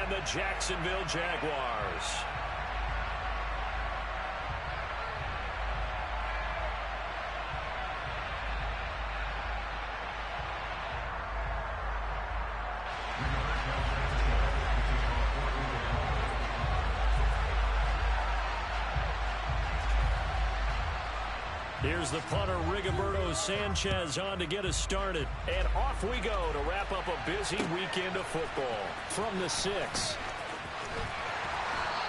and the Jacksonville Jaguars. Here's the punter, Rigoberto Sanchez, on to get us started. And off we go to wrap up a busy weekend of football. From the 6.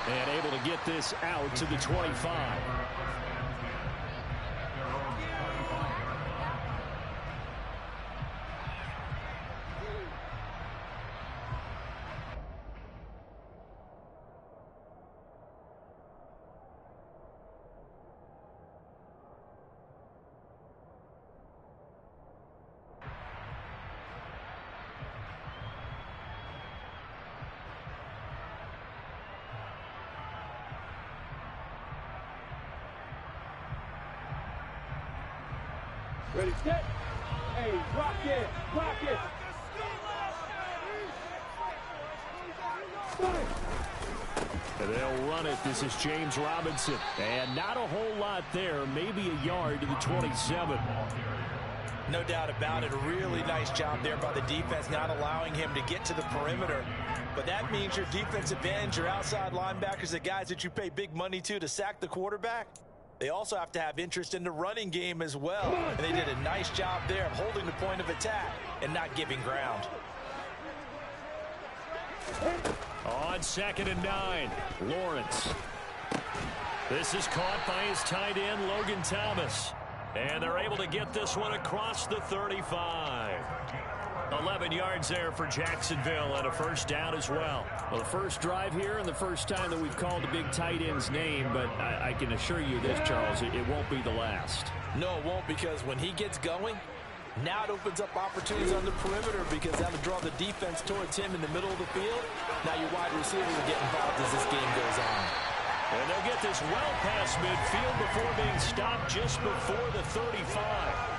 And able to get this out to the 25. Ready, set. Hey, rock it, rock it. And they'll run it. This is James Robinson. And not a whole lot there. Maybe a yard to the 27. No doubt about it. A really nice job there by the defense, not allowing him to get to the perimeter. But that means your defensive ends, your outside linebackers, the guys that you pay big money to sack the quarterback, they also have to have interest in the running game as well. And they did a nice job there of holding the point of attack and not giving ground. On 2nd and 9, Lawrence. This is caught by his tight end, Logan Thomas. And they're able to get this one across the 35. 11 yards there for Jacksonville and a first down as well. Well, the first drive here and the first time that we've called a big tight end's name, but I can assure you this, Charles, it won't be the last. No, it won't, because when he gets going, now it opens up opportunities on the perimeter, because that'll draw the defense towards him in the middle of the field. Now your wide receivers will get involved as this game goes on. And they'll get this well past midfield before being stopped just before the 35.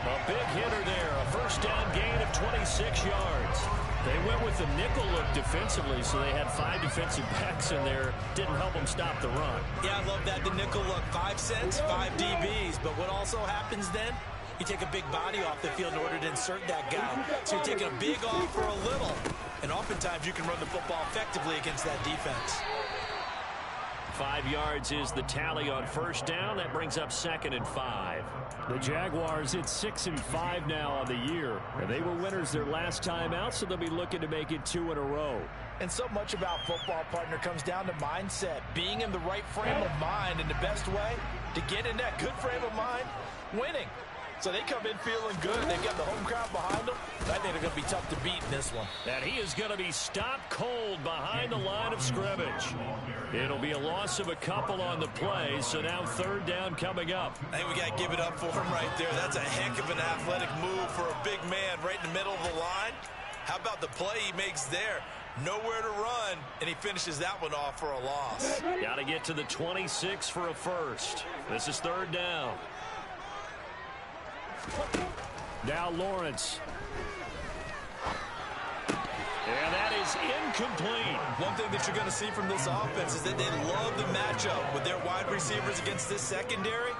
A big hitter there, a first down gain of 26 yards. They went with the nickel look defensively, so they had 5 defensive backs in there. Didn't help them stop the run. Yeah, I love that, the nickel look. 5 cents, 5 DBs. But what also happens then, you take a big body off the field in order to insert that guy. So you're taking a big off for a little. And oftentimes you can run the football effectively against that defense. 5 yards is the tally on first down. That brings up 2nd and 5. The Jaguars hit 6 and 5 now on the year. And they were winners their last time out, so they'll be looking to make it 2 in a row. And so much about football, partner, comes down to mindset. Being in the right frame of mind, and the best way to get in that good frame of mind, winning. So they come in feeling good. They've got the home crowd behind them. I think they're going to be tough to beat in this one. And he is going to be stopped cold behind the line of scrimmage. It'll be a loss of a couple on the play, so now 3rd down coming up. I think we got to give it up for him right there. That's a heck of an athletic move for a big man right in the middle of the line. How about the play he makes there? Nowhere to run, and he finishes that one off for a loss. Got to get to the 26 for a first. This is 3rd down. Now Lawrence. And that is incomplete. One thing that you're going to see from this offense is that they love the matchup with their wide receivers against this secondary.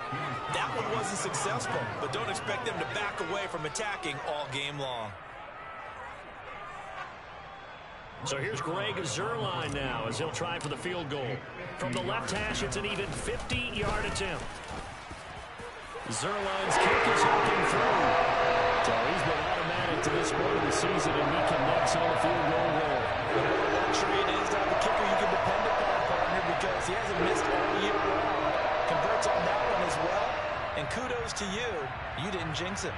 That one wasn't successful, but don't expect them to back away from attacking all game long. So here's Greg Zuerlein now as he'll try for the field goal. From the left hash, it's an even 50-yard attempt. Zuerlein's kick is up and through. So he's been automatic to this point of the season, and he connects on the field goal there. What a luxury it is to have a kicker you can depend upon, partner, because he hasn't missed all year long. Converts on that one as well. And kudos to you. You didn't jinx him.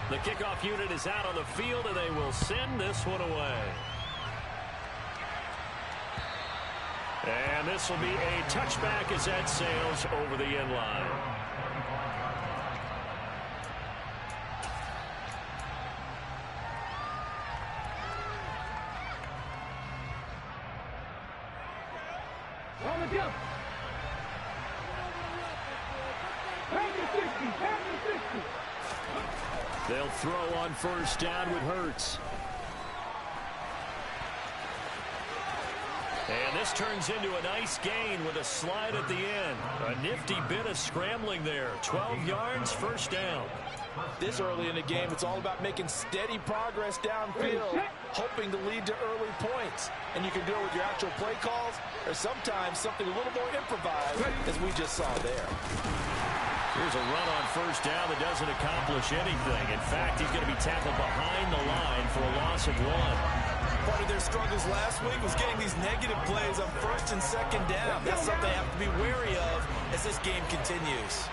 The kickoff unit is out on the field, and they will send this one away. And this will be a touchback as that sails over the end line. On the jump. Back to 60. Back to 60. They'll throw on first down with Hurts. And this turns into a nice gain with a slide at the end. A nifty bit of scrambling there. 12 yards, first down. This early in the game, it's all about making steady progress downfield, hoping to lead to early points. And you can do it with your actual play calls or sometimes something a little more improvised, as we just saw there. Here's a run on first down that doesn't accomplish anything. In fact, he's going to be tackled behind the line for a loss of 1. Part of their struggles last week was getting these negative plays on first and second down. That's something they have to be wary of as this game continues.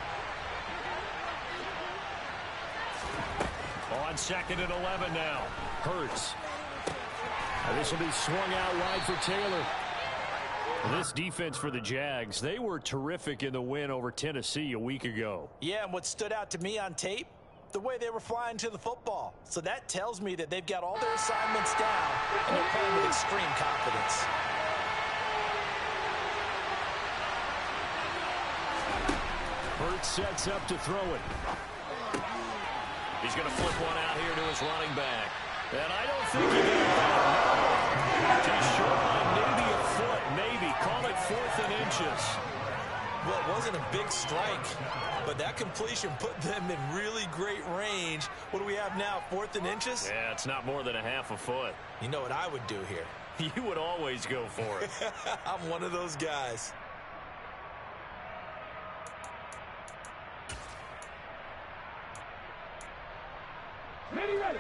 On second and 11 now. Hurts. This will be swung out wide for Taylor. This defense for the Jags, they were terrific in the win over Tennessee a week ago. Yeah, and what stood out to me on tape, the way they were flying to the football. So that tells me that they've got all their assignments down and they're playing with extreme confidence. Hurts sets up to throw it. He's going to flip one out here to his running back. And I don't think he got that. Just short by maybe a foot, maybe. Call it 4th and inches. Well, it wasn't a big strike, but that completion put them in really great range. What do we have now, 4th and inches? Yeah, it's not more than a half a foot. You know what I would do here? You would always go for it. I'm one of those guys. Ready, ready.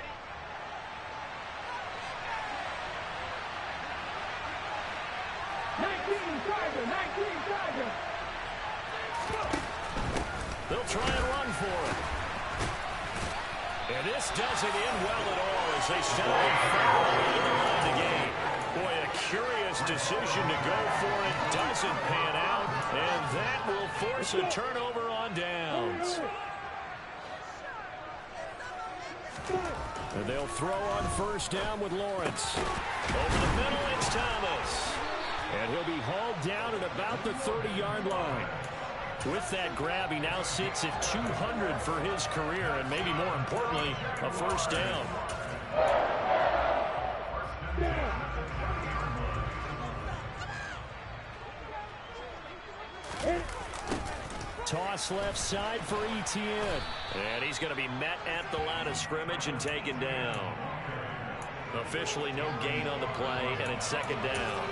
They'll try and run for it. And this doesn't end well at all as they settle and foul on the line of the game. Boy, a curious decision to go for it. Doesn't pan out. And that will force a turnover on downs. And they'll throw on first down with Lawrence. Over the middle, it's Thomas. And he'll be hauled down at about the 30-yard line. With that grab, he now sits at 200 for his career, and maybe more importantly, a first down. Toss left side for Etienne. And he's going to be met at the line of scrimmage and taken down. Officially no gain on the play, and it's second down.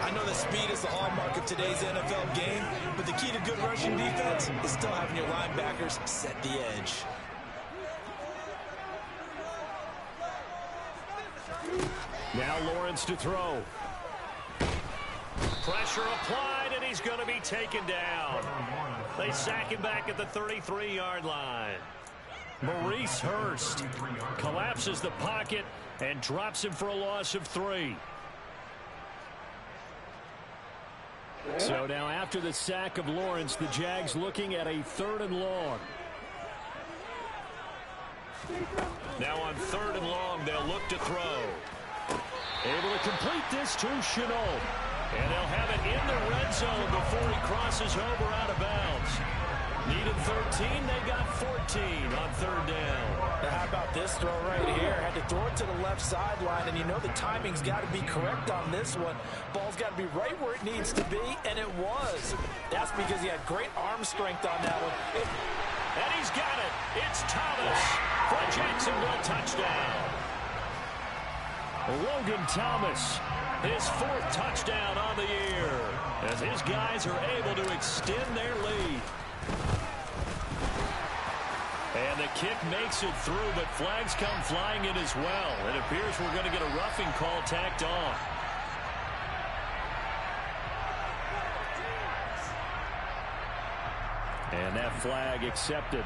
I know that speed is the hallmark of today's NFL game, but the key to good rushing defense is still having your linebackers set the edge. Now Lawrence to throw. Pressure applied, and he's going to be taken down. They sack him back at the 33-yard line. Maurice Hurst collapses the pocket and drops him for a loss of 3. So now after the sack of Lawrence, the Jags looking at a 3rd and long. Now on 3rd and long, they'll look to throw. Able to complete this to Chenault. And they'll have it in the red zone before he crosses over out of bounds. Needed 13, they got 14 on 3rd down. Now how about this throw right here? Had to throw it to the left sideline, and you know the timing's got to be correct on this one. Ball's got to be right where it needs to be, and it was. That's because he had great arm strength on that one. And he's got it. It's Thomas for a Jacksonville touchdown. Logan Thomas, his 4th touchdown on the year, as his guys are able to extend their lead. And the kick makes it through, but flags come flying in as well. It appears we're going to get a roughing call tacked on. And that flag accepted.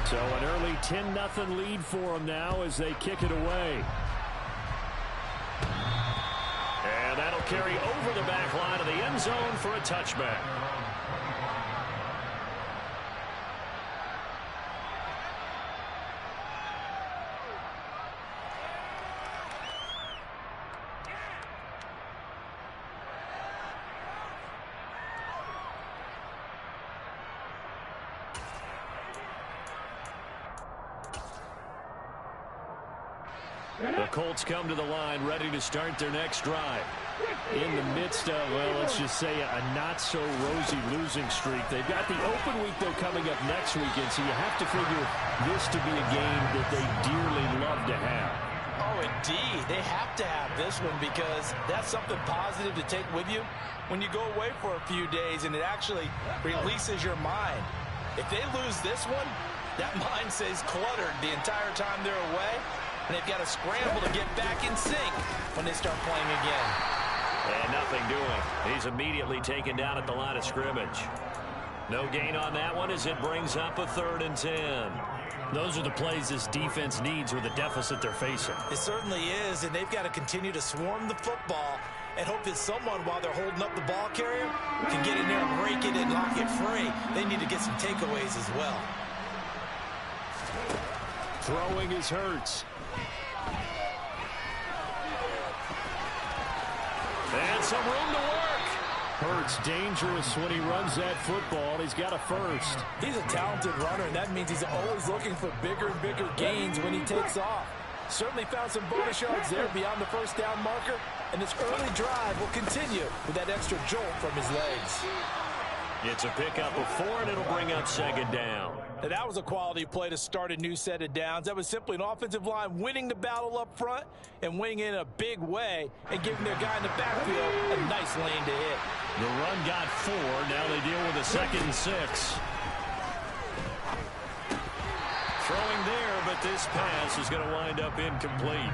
So an early 10-0 lead for them now as they kick it away. And that'll carry over the back line of the end zone for a touchback. The Colts come to the line ready to start their next drive. In the midst of, well, let's just say a not-so-rosy losing streak. They've got the open week, though, coming up next weekend, so you have to figure this to be a game that they dearly love to have. Oh, indeed. They have to have this one because that's something positive to take with you when you go away for a few days, and it actually releases your mind. If they lose this one, that mind stays cluttered the entire time they're away, and they've got to scramble to get back in sync when they start playing again. And nothing doing. He's immediately taken down at the line of scrimmage. No gain on that one as it brings up a 3rd and 10. Those are the plays this defense needs with the deficit they're facing. It certainly is, and they've got to continue to swarm the football and hope that someone, while they're holding up the ball carrier, can get in there and break it and knock it free. They need to get some takeaways as well. Throwing is Hurts. And some room to work. Hurts dangerous when he runs that football. He's got a first. He's a talented runner, and that means he's always looking for bigger and bigger gains when he takes off. Certainly found some bonus yards there beyond the first down marker, and this early drive will continue with that extra jolt from his legs. It's a pickup of 4, and it'll bring up 2nd down. And that was a quality play to start a new set of downs. That was simply an offensive line winning the battle up front and winning it in a big way and giving their guy in the backfield a nice lane to hit. The run got 4. Now they deal with a 2nd and 6. Throwing there, but this pass is going to wind up incomplete.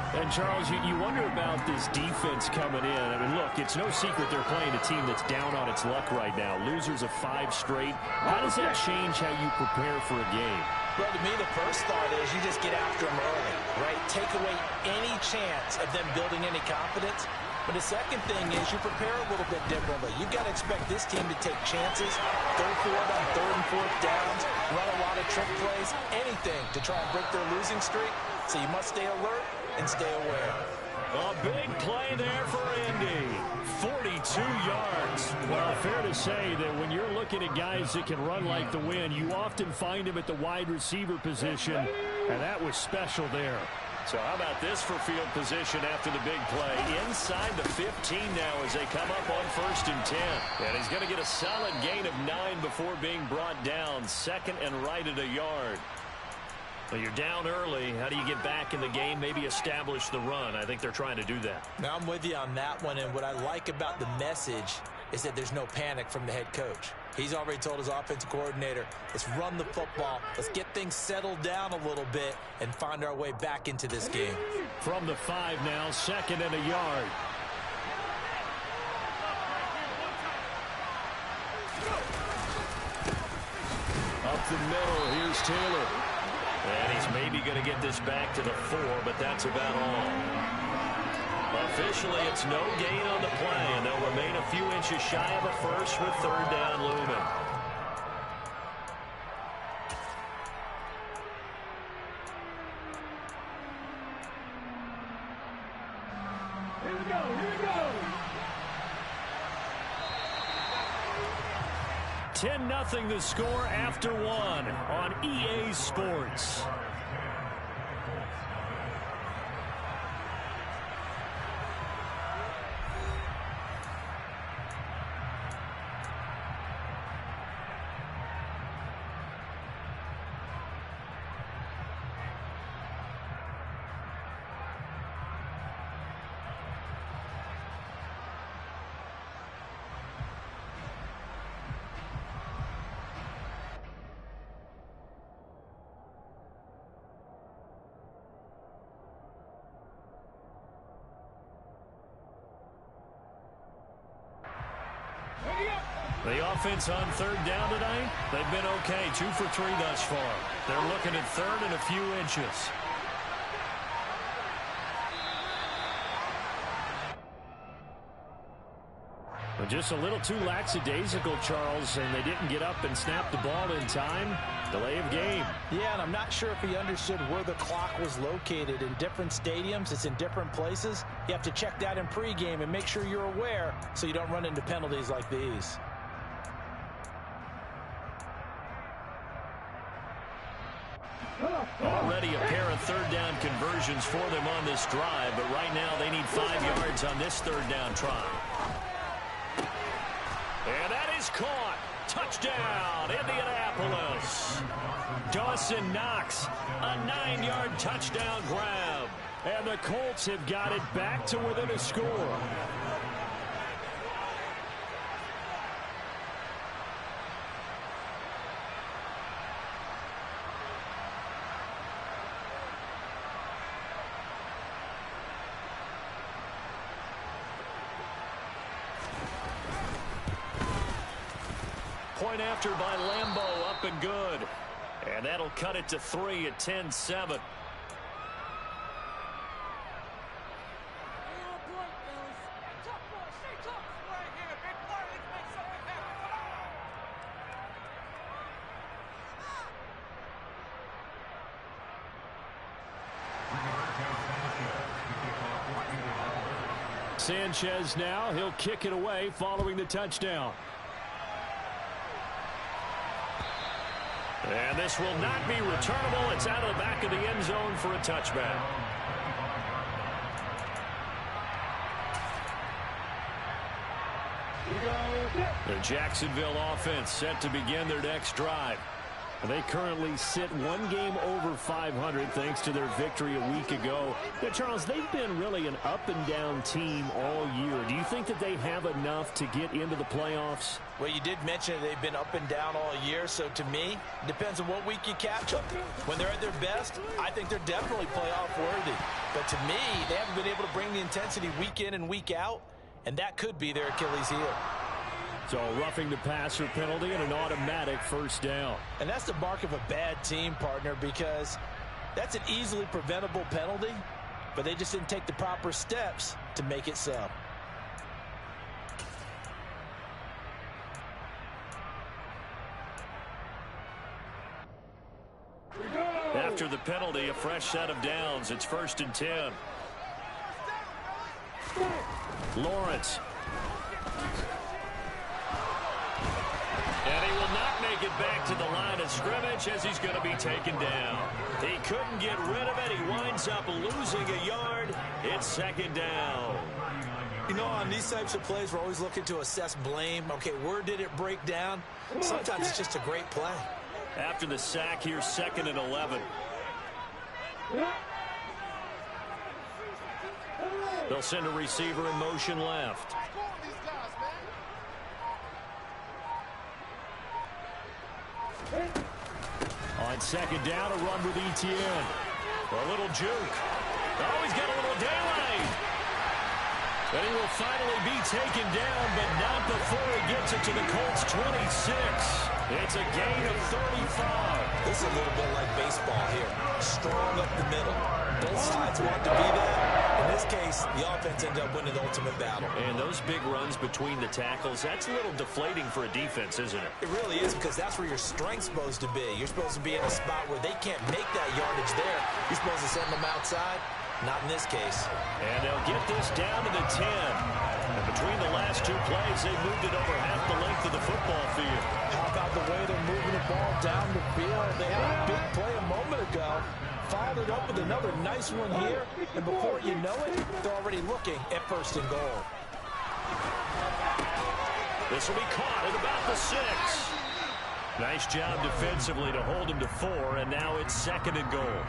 And, Charles, you wonder about this defense coming in. I mean, look, it's no secret they're playing a team that's down on its luck right now. Losers of 5 straight. How does that change how you prepare for a game? Well, to me, the first thought is you just get after them early, right? Take away any chance of them building any confidence. But the second thing is you prepare a little bit differently. You've got to expect this team to take chances, go for it on 3rd and 4th downs, run a lot of trick plays, anything to try and break their losing streak. So you must stay alert and stay aware. A big play there for Indy. 42 yards. Well, fair to say that when you're looking at guys that can run like the wind, you often find them at the wide receiver position, and that was special there. So how about this for field position after the big play? Inside the 15 now as they come up on 1st and 10. And he's going to get a solid gain of 9 before being brought down. 2nd and right at a yard. Well, you're down early. How do you get back in the game? Maybe establish the run. I think they're trying to do that. Now, I'm with you on that one, and what I like about the message is that there's no panic from the head coach. He's already told his offensive coordinator, let's run the football, let's get things settled down a little bit and find our way back into this game. From the 5 now, 2nd and a yard. Up the middle, here's Taylor. And he's maybe going to get this back to the 4, but that's about all. Officially, it's no gain on the play, and they'll remain a few inches shy of a first with 3rd down looming. Here we go, here we go. 10-0 the score after 1 on EA Sports. The offense on 3rd down tonight, they've been okay. 2 for 3 thus far. They're looking at 3rd and a few inches. But just a little too lackadaisical, Charles, and they didn't get up and snap the ball in time. Delay of game. Yeah, and I'm not sure if he understood where the clock was located. In different stadiums, it's in different places. You have to check that in pregame and make sure you're aware so you don't run into penalties like these. Already a pair of 3rd down conversions conversions for them on this drive, but right now they need 5 yards on this third down try. And that is caught. Touchdown, Indianapolis. Dawson Knox, a 9-yard touchdown grab. And the Colts have got it back to within a score. Point after by Lambeau, up and good. And that'll cut it to 3 at 10-7. Sanchez now, he'll kick it away following the touchdown. And this will not be returnable. It's out of the back of the end zone for a touchback. The Jacksonville offense set to begin their next drive. They currently sit 1 game over 500 thanks to their victory a week ago. Now, Charles, they've been really an up-and-down team all year. Do you think that they have enough to get into the playoffs? Well, you did mention they've been up and down all year, so to me, it depends on what week you catch them. When they're at their best, I think they're definitely playoff worthy. But to me, they haven't been able to bring the intensity week in and week out, and that could be their Achilles heel. So roughing the passer penalty and an automatic first down. And that's the mark of a bad team, partner, because that's an easily preventable penalty, but they just didn't take the proper steps to make it so. After the penalty, a fresh set of downs. It's 1st and 10. Lawrence. And he will not make it back to the line of scrimmage as he's going to be taken down. He couldn't get rid of it. He winds up losing a yard. It's 2nd down. You know, on these types of plays, we're always looking to assess blame. Okay, where did it break down? Sometimes it's just a great play. After the sack here, 2nd and 11. They'll send a receiver in motion left. On 2nd down, a run with Etienne. A little juke. Oh, he's got a little daylight. And he will finally be taken down, but not before he gets it to the Colts' 26. It's a gain of 35. This is a little bit like baseball here. Strong up the middle. Both sides want to be there. In this case, the offense ended up winning the ultimate battle. And those big runs between the tackles, that's a little deflating for a defense, isn't it? It really is, because that's where your strength's supposed to be. You're supposed to be in a spot where they can't make that yardage there. You're supposed to send them outside. Not in this case. And they'll get this down to the 10. And between the last 2 plays, they moved it over half the length of the football field. How about the way they're moving the ball down the field? They had a big play a moment ago. Followed it up with another nice one here. And before you know it, they're already looking at 1st and goal. This will be caught at about the 6. Nice job defensively to hold him to 4. And now it's 2nd and goal.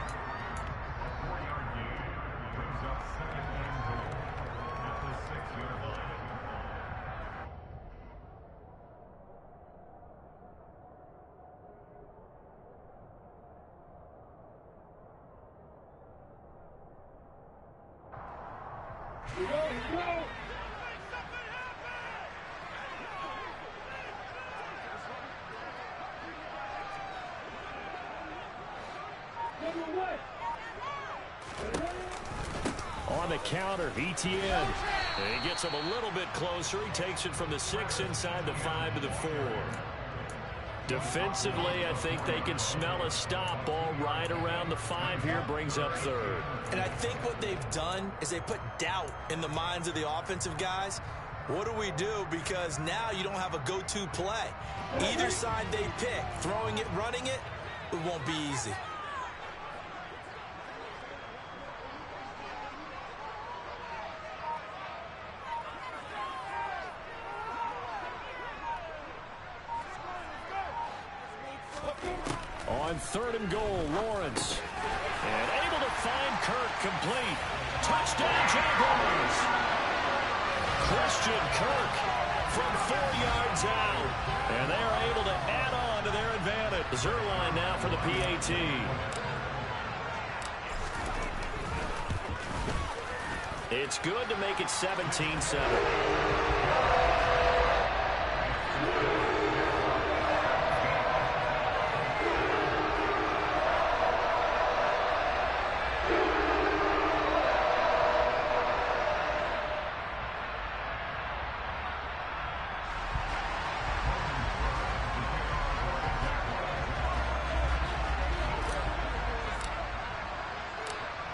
On the counter, Etienne. And he gets him a little bit closer. He takes it from the 6 inside the 5 to the 4. Defensively, I think they can smell a stop. Ball right around the 5 here, brings up 3rd. And I think what they've done is they put doubt in the minds of the offensive guys. What do we do? Because now you don't have a go-to play. Either side they pick, throwing it, running it, it won't be easy. On 3rd and goal, Lawrence. And able to find Kirk complete. Touchdown, Jaguars. Christian Kirk from 4 yards out. And they are able to add on to their advantage. Zerline now for the PAT. It's good to make it 17-7.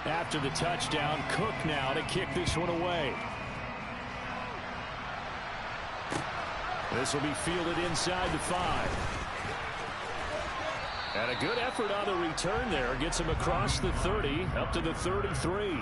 After the touchdown, Cook now to kick this one away. This will be fielded inside the 5. And a good effort on the return there. Gets him across the 30, up to the 33.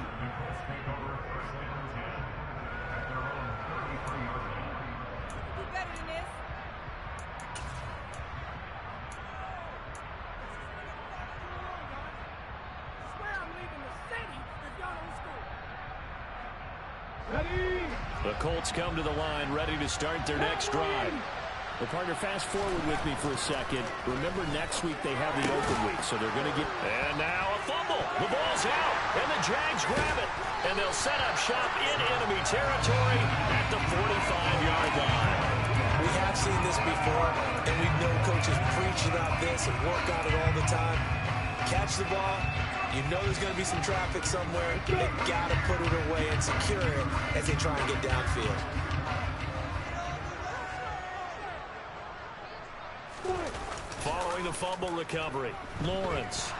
The Colts come to the line, ready to start their next drive. Well, partner, fast forward with me for a second. Remember, next week they have the open week, so they're going to get... And now a fumble. The ball's out, and the Jags grab it. And they'll set up shop in enemy territory at the 45-yard line. We have seen this before, and we know coaches preach about this and work on it all the time. Catch the ball. You know there's going to be some traffic somewhere. They got to put it away and secure it as they try and get downfield. Following the fumble recovery, Lawrence.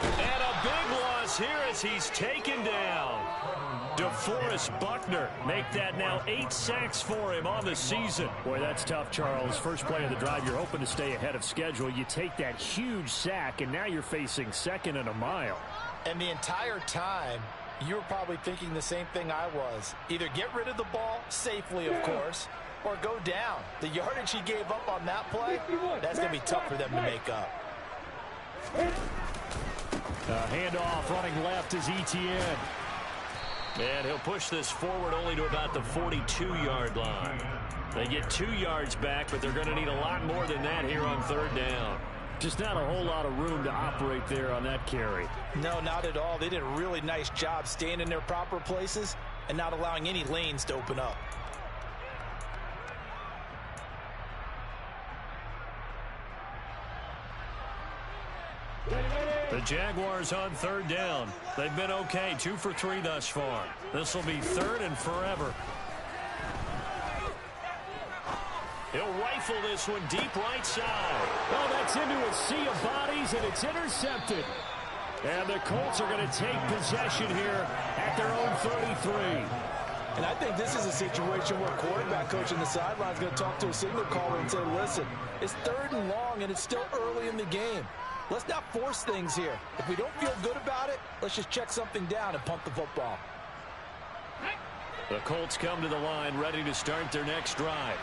And a big loss here as he's taken down. DeForest Buckner make that now 8 sacks for him on the season. Boy, that's tough, Charles. First play of the drive, you're hoping to stay ahead of schedule. You take that huge sack, and now you're facing 2nd and a mile. And the entire time, you were probably thinking the same thing I was. Either get rid of the ball, safely, of course, or go down. The yardage he gave up on that play, that's going to be tough for them to make up. Handoff running left is Etienne. And he'll push this forward only to about the 42-yard line. They get 2 yards back, but they're going to need a lot more than that here on 3rd down. Just not a whole lot of room to operate there on that carry. No, not at all. They did a really nice job staying in their proper places and not allowing any lanes to open up. The Jaguars on 3rd down. They've been okay, 2 for 3 thus far. This will be 3rd and forever. He'll rifle this one deep right side. Oh, that's into a sea of bodies, and it's intercepted. And the Colts are going to take possession here at their own 33. And I think this is a situation where quarterback coach on the sideline is going to talk to a signal caller and say, listen, it's 3rd and long, and it's still early in the game. Let's not force things here. If we don't feel good about it, let's just check something down and punt the football. The Colts come to the line, ready to start their next drive.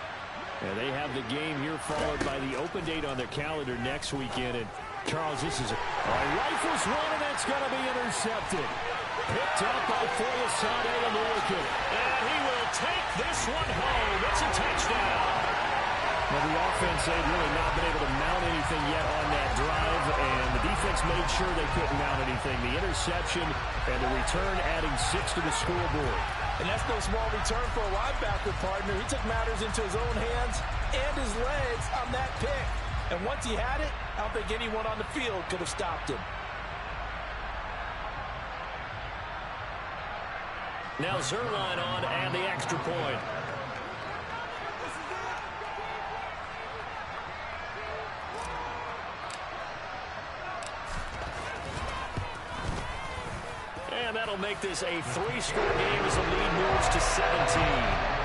And they have the game here followed by the open date on their calendar next weekend. And Charles, this is a rifles one, and that's going to be intercepted. Picked up by Foyesade Aluakin. And he will take this one home. It's a touchdown. Well, the offense, they've really not been able to mount anything yet on that drive, and the defense made sure they couldn't mount anything. The interception and the return adding 6 to the scoreboard. And that's no small return for a linebacker, partner. He took matters into his own hands and his legs on that pick. And once he had it, I don't think anyone on the field could have stopped him. Now Zerline on and the extra point. And that'll make this a 3-score game as the lead moves to 17.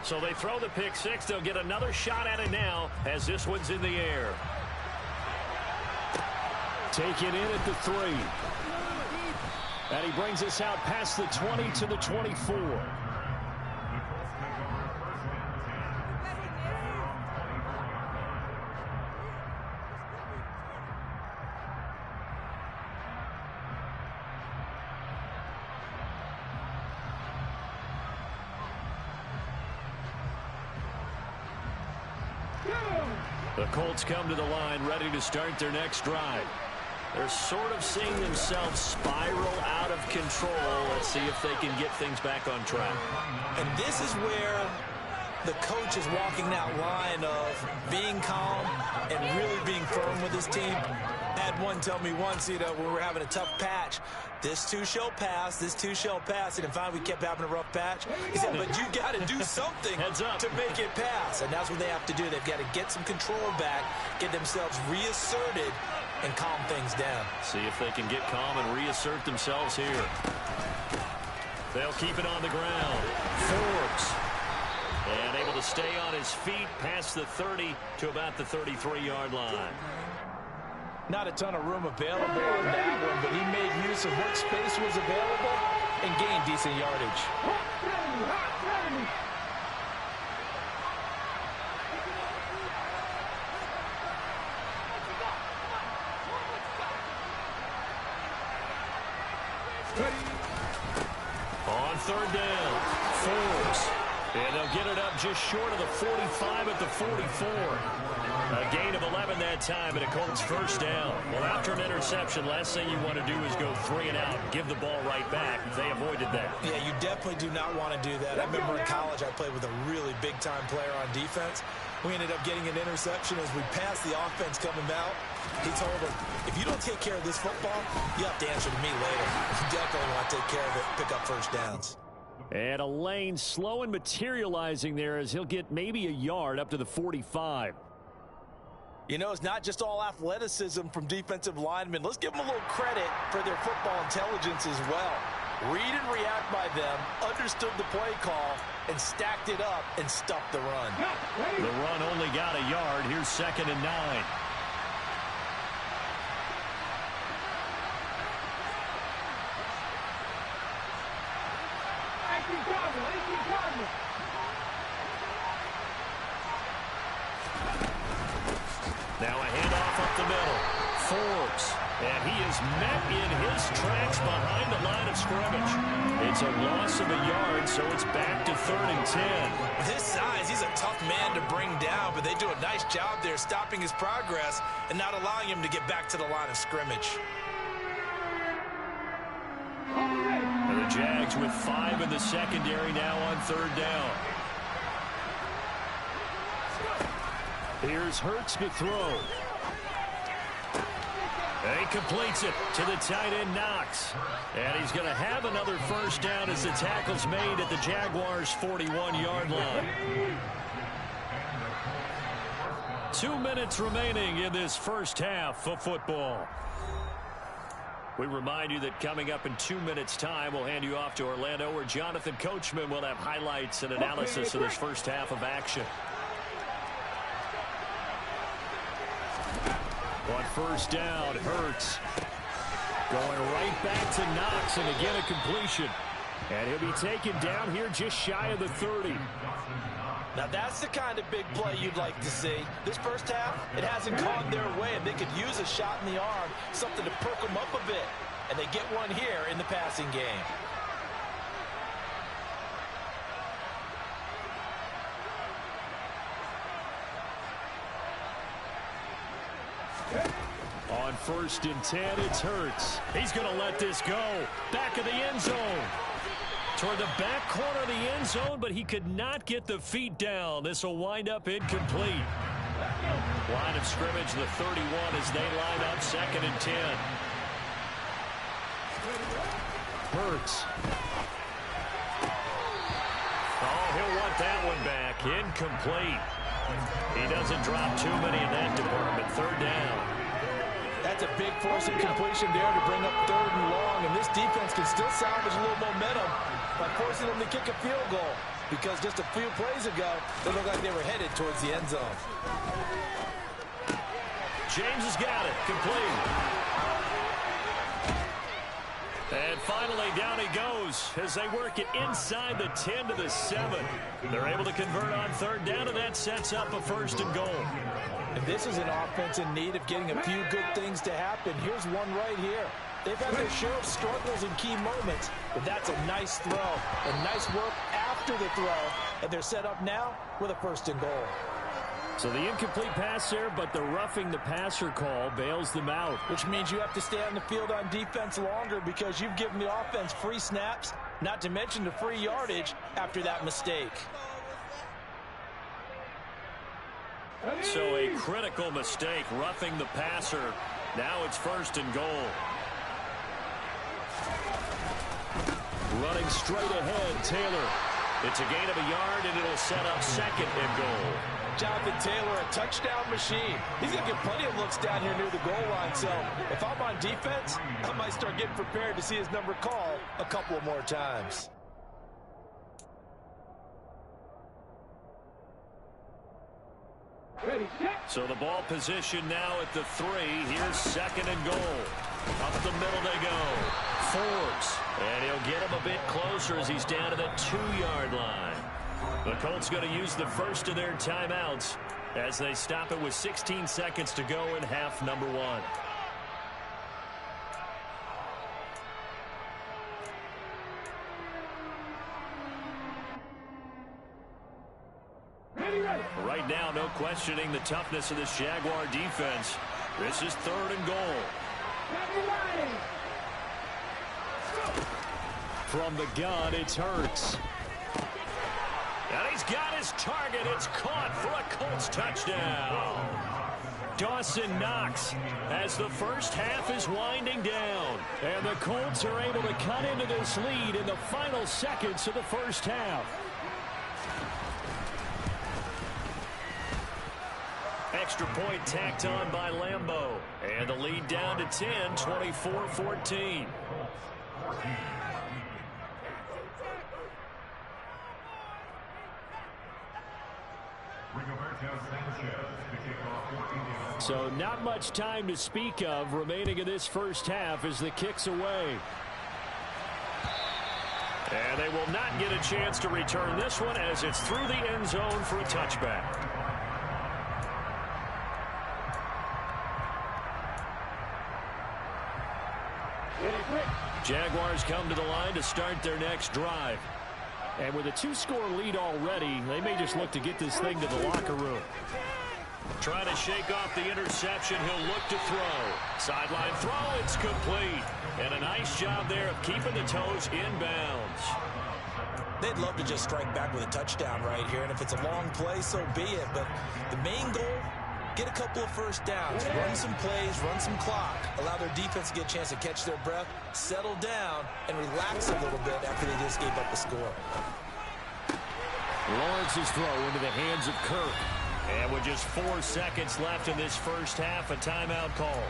So they throw the pick six. They'll get another shot at it now as this one's in the air. Taken in at the 3. And he brings us out past the 20 to the 24. The Colts come to the line ready to start their next drive. They're sort of seeing themselves spiral out of control. Let's see if they can get things back on track. And this is where the coach is walking that line of being calm and really being firm with his team. I had one tell me once, when we were having a tough patch, this too shall pass, this too shall pass. And finally we kept having a rough patch. He said, but you got to do something to make it pass. And that's what they have to do. They've got to get some control back, get themselves reasserted, and calm things down. See if they can get calm and reassert themselves here. They'll keep it on the ground. Forbes. And able to stay on his feet past the 30 to about the 33-yard line. Not a ton of room available on that one, but he made use of what space was available and gained decent yardage. On third down, Forbes. And they'll get it up just short of the 45 at the 44. A gain of 11 that time, and a Colts first down. Well, after an interception, last thing you want to do is go 3 and out and give the ball right back. They avoided that. Yeah, you definitely do not want to do that. I remember in college I played with a really big-time player on defense. We ended up getting an interception as we passed the offense coming out. He told him, if you don't take care of this football, you have to answer to me later. You definitely want to take care of it, pick up first downs. And a lane slow and materializing there as he'll get maybe a yard up to the 45. You know, it's not just all athleticism from defensive linemen. Let's give them a little credit for their football intelligence as well. Read and react by them, understood the play call, and stacked it up and stuffed the run. The run only got a yard. Here's 2nd and 9. Now a handoff up the middle. Forbes. And he is met in his tracks behind the line of scrimmage. It's a loss of a yard, so it's back to 3rd and 10. With his size, he's a tough man to bring down, but they do a nice job there stopping his progress and not allowing him to get back to the line of scrimmage. And the Jags with 5 in the secondary now on 3rd down. Here's Hurts to throw. And he completes it to the tight end, Knox. And he's going to have another first down as the tackle's made at the Jaguars' 41-yard line. 2 minutes remaining in this first half of football. We remind you that coming up in 2 minutes' time, we'll hand you off to Orlando, where Jonathan Coachman will have highlights and analysis of this first half of action. On first down, Hurts going right back to Knox, and again a completion. And he'll be taken down here just shy of the 30. Now that's the kind of big play you'd like to see. This first half, it hasn't gone their way, and they could use a shot in the arm, something to perk them up a bit. And they get one here in the passing game. On 1st and 10, it's Hurts. He's going to let this go. Back of the end zone. Toward the back corner of the end zone, but he could not get the feet down. This will wind up incomplete. Line of scrimmage, the 31, as they line up 2nd and 10. Hurts. Oh, he'll want that one back. Incomplete. He doesn't drop too many in that department. 3rd down. That's a big force of completion there to bring up 3rd and long, and this defense can still salvage a little momentum by forcing them to kick a field goal. because just a few plays ago, they looked like they were headed towards the end zone. James has got it. Complete. And finally, down he goes as they work it inside the 10 to the 7. They're able to convert on third down, and that sets up a 1st and goal. And this is an offense in need of getting a few good things to happen. Here's one right here. They've had their share of struggles in key moments, but that's a nice throw and nice work after the throw. And they're set up now with a 1st and goal. So the incomplete pass there, but the roughing the passer call bails them out. Which means you have to stay on the field on defense longer because you've given the offense free snaps, not to mention the free yardage after that mistake. So a critical mistake, roughing the passer. Now it's 1st and goal. Running straight ahead, Taylor. It's a gain of a yard, and it'll set up 2nd and goal. Jonathan Taylor, a touchdown machine. He's going to get plenty of looks down here near the goal line. So if I'm on defense, I might start getting prepared to see his number called a couple of more times. So the ball position now at the 3. Here's 2nd and goal. Up the middle they go. Forbes. And he'll get him a bit closer as he's down to the 2-yard line. The Colts going to use the first of their timeouts as they stop it with 16 seconds to go in half number 1. Right now, no questioning the toughness of this Jaguar defense. This is 3rd and goal. From the gun, it's Hurts. And he's got his target. It's caught for a Colts touchdown. Dawson Knox as the first half is winding down. And the Colts are able to cut into this lead in the final seconds of the first half. Extra point tacked on by Lambeau. And the lead down to 10, 24-14. So not much time to speak of remaining in this first half as the kick's away. And they will not get a chance to return this one as it's through the end zone for a touchback. Jaguars come to the line to start their next drive. And with a 2-score lead already, they may just look to get this thing to the locker room. Trying to shake off the interception. He'll look to throw. Sideline throw. It's complete. And a nice job there of keeping the toes inbounds. They'd love to just strike back with a touchdown right here. And if it's a long play, so be it. But the main goal, get a couple of first downs. Run some plays, run some clock. Allow their defense to get a chance to catch their breath, settle down, and relax a little bit after they just gave up the score. Lawrence's throw into the hands of Kirk. And with just 4 seconds left in this first half, a timeout call.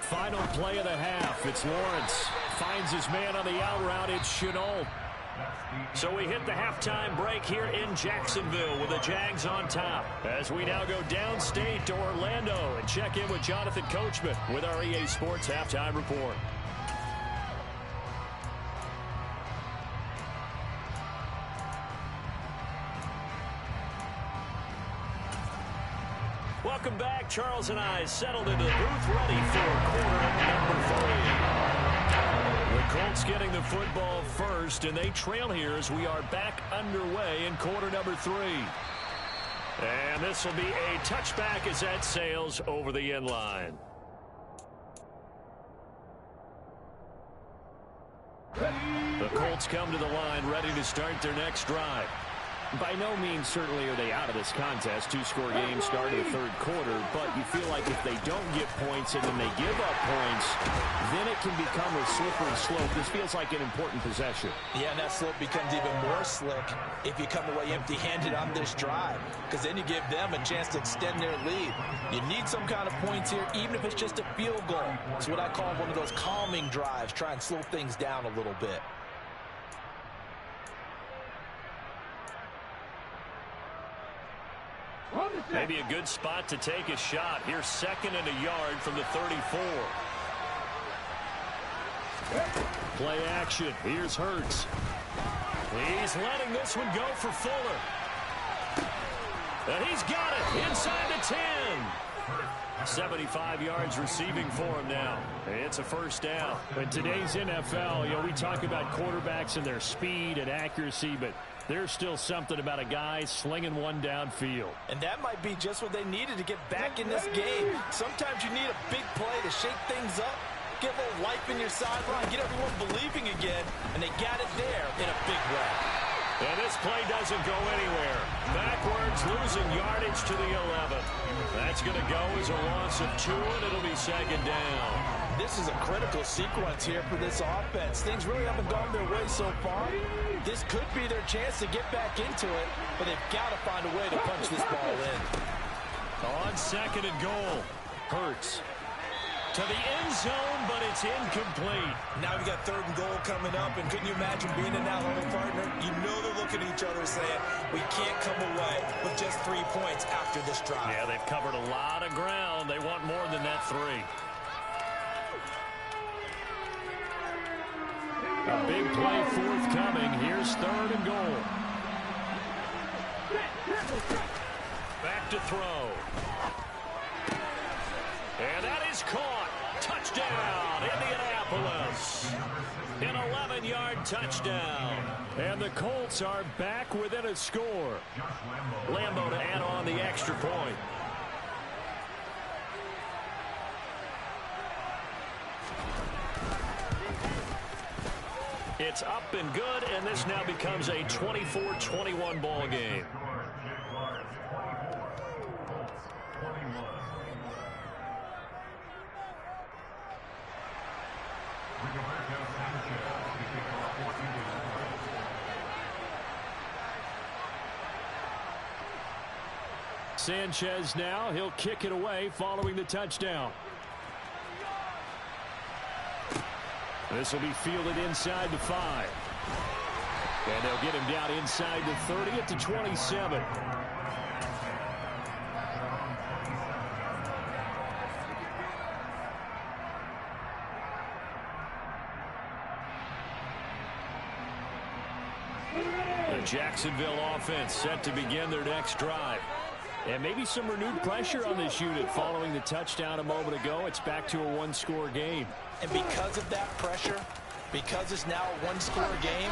Final play of the half. It's Lawrence. Finds his man on the out route. It's Chenault. So we hit the halftime break here in Jacksonville with the Jags on top. As we now go downstate to Orlando and check in with Jonathan Coachman with our EA Sports Halftime Report. Welcome back. Charles and I settled into the booth ready for quarter number 3. The Colts getting the football first, and they trail here as we are back underway in quarter number 3. And this will be a touchback as that sails over the end line. The Colts come to the line ready to start their next drive. By no means certainly are they out of this contest. Two-score game started the third quarter, but you feel like if they don't get points and then they give up points, then it can become a slippery slope. This feels like an important possession. Yeah, and that slope becomes even more slick if you come away empty-handed on this drive, because then you give them a chance to extend their lead. You need some kind of points here, even if it's just a field goal. It's what I call one of those calming drives. Try and slow things down a little bit. Maybe a good spot to take a shot. Here's 2nd and a yard from the 34. Play action. Here's Hurts. He's letting this one go for Fuller. And he's got it inside the 10. 75 yards receiving for him now. It's a first down. In today's NFL, we talk about quarterbacks and their speed and accuracy, but there's still something about a guy slinging one downfield. And that might be just what they needed to get back in this game. Sometimes you need a big play to shake things up, get a little life in your sideline, get everyone believing again, and they got it there in a big way. And this play doesn't go anywhere. Backwards, losing yardage to the 11. That's going to go as a loss of 2, and it'll be 2nd down. This is a critical sequence here for this offense. Things really haven't gone their way so far. This could be their chance to get back into it, but they've got to find a way to punch this ball in. On 2nd and goal, Hurts to the end zone, but it's incomplete. Now we got 3rd and goal coming up, and couldn't you imagine being in that huddle, partner? You know they're looking at each other saying, we can't come away with just 3 points after this drive. Yeah, they've covered a lot of ground. They want more than that 3. A big play forthcoming. Here's 3rd and goal. Back to throw. And that is caught. Touchdown, Indianapolis. An 11-yard touchdown. And the Colts are back within a score. Lambeau to add on the extra point. It's up and good, and this now becomes a 24-21 ball game. Sanchez now, he'll kick it away following the touchdown. This will be fielded inside the 5. And they'll get him down inside the 30 at the 27. The Jacksonville offense set to begin their next drive. And maybe some renewed pressure on this unit following the touchdown a moment ago. It's back to a one-score game. And because of that pressure, because it's now a one-score game,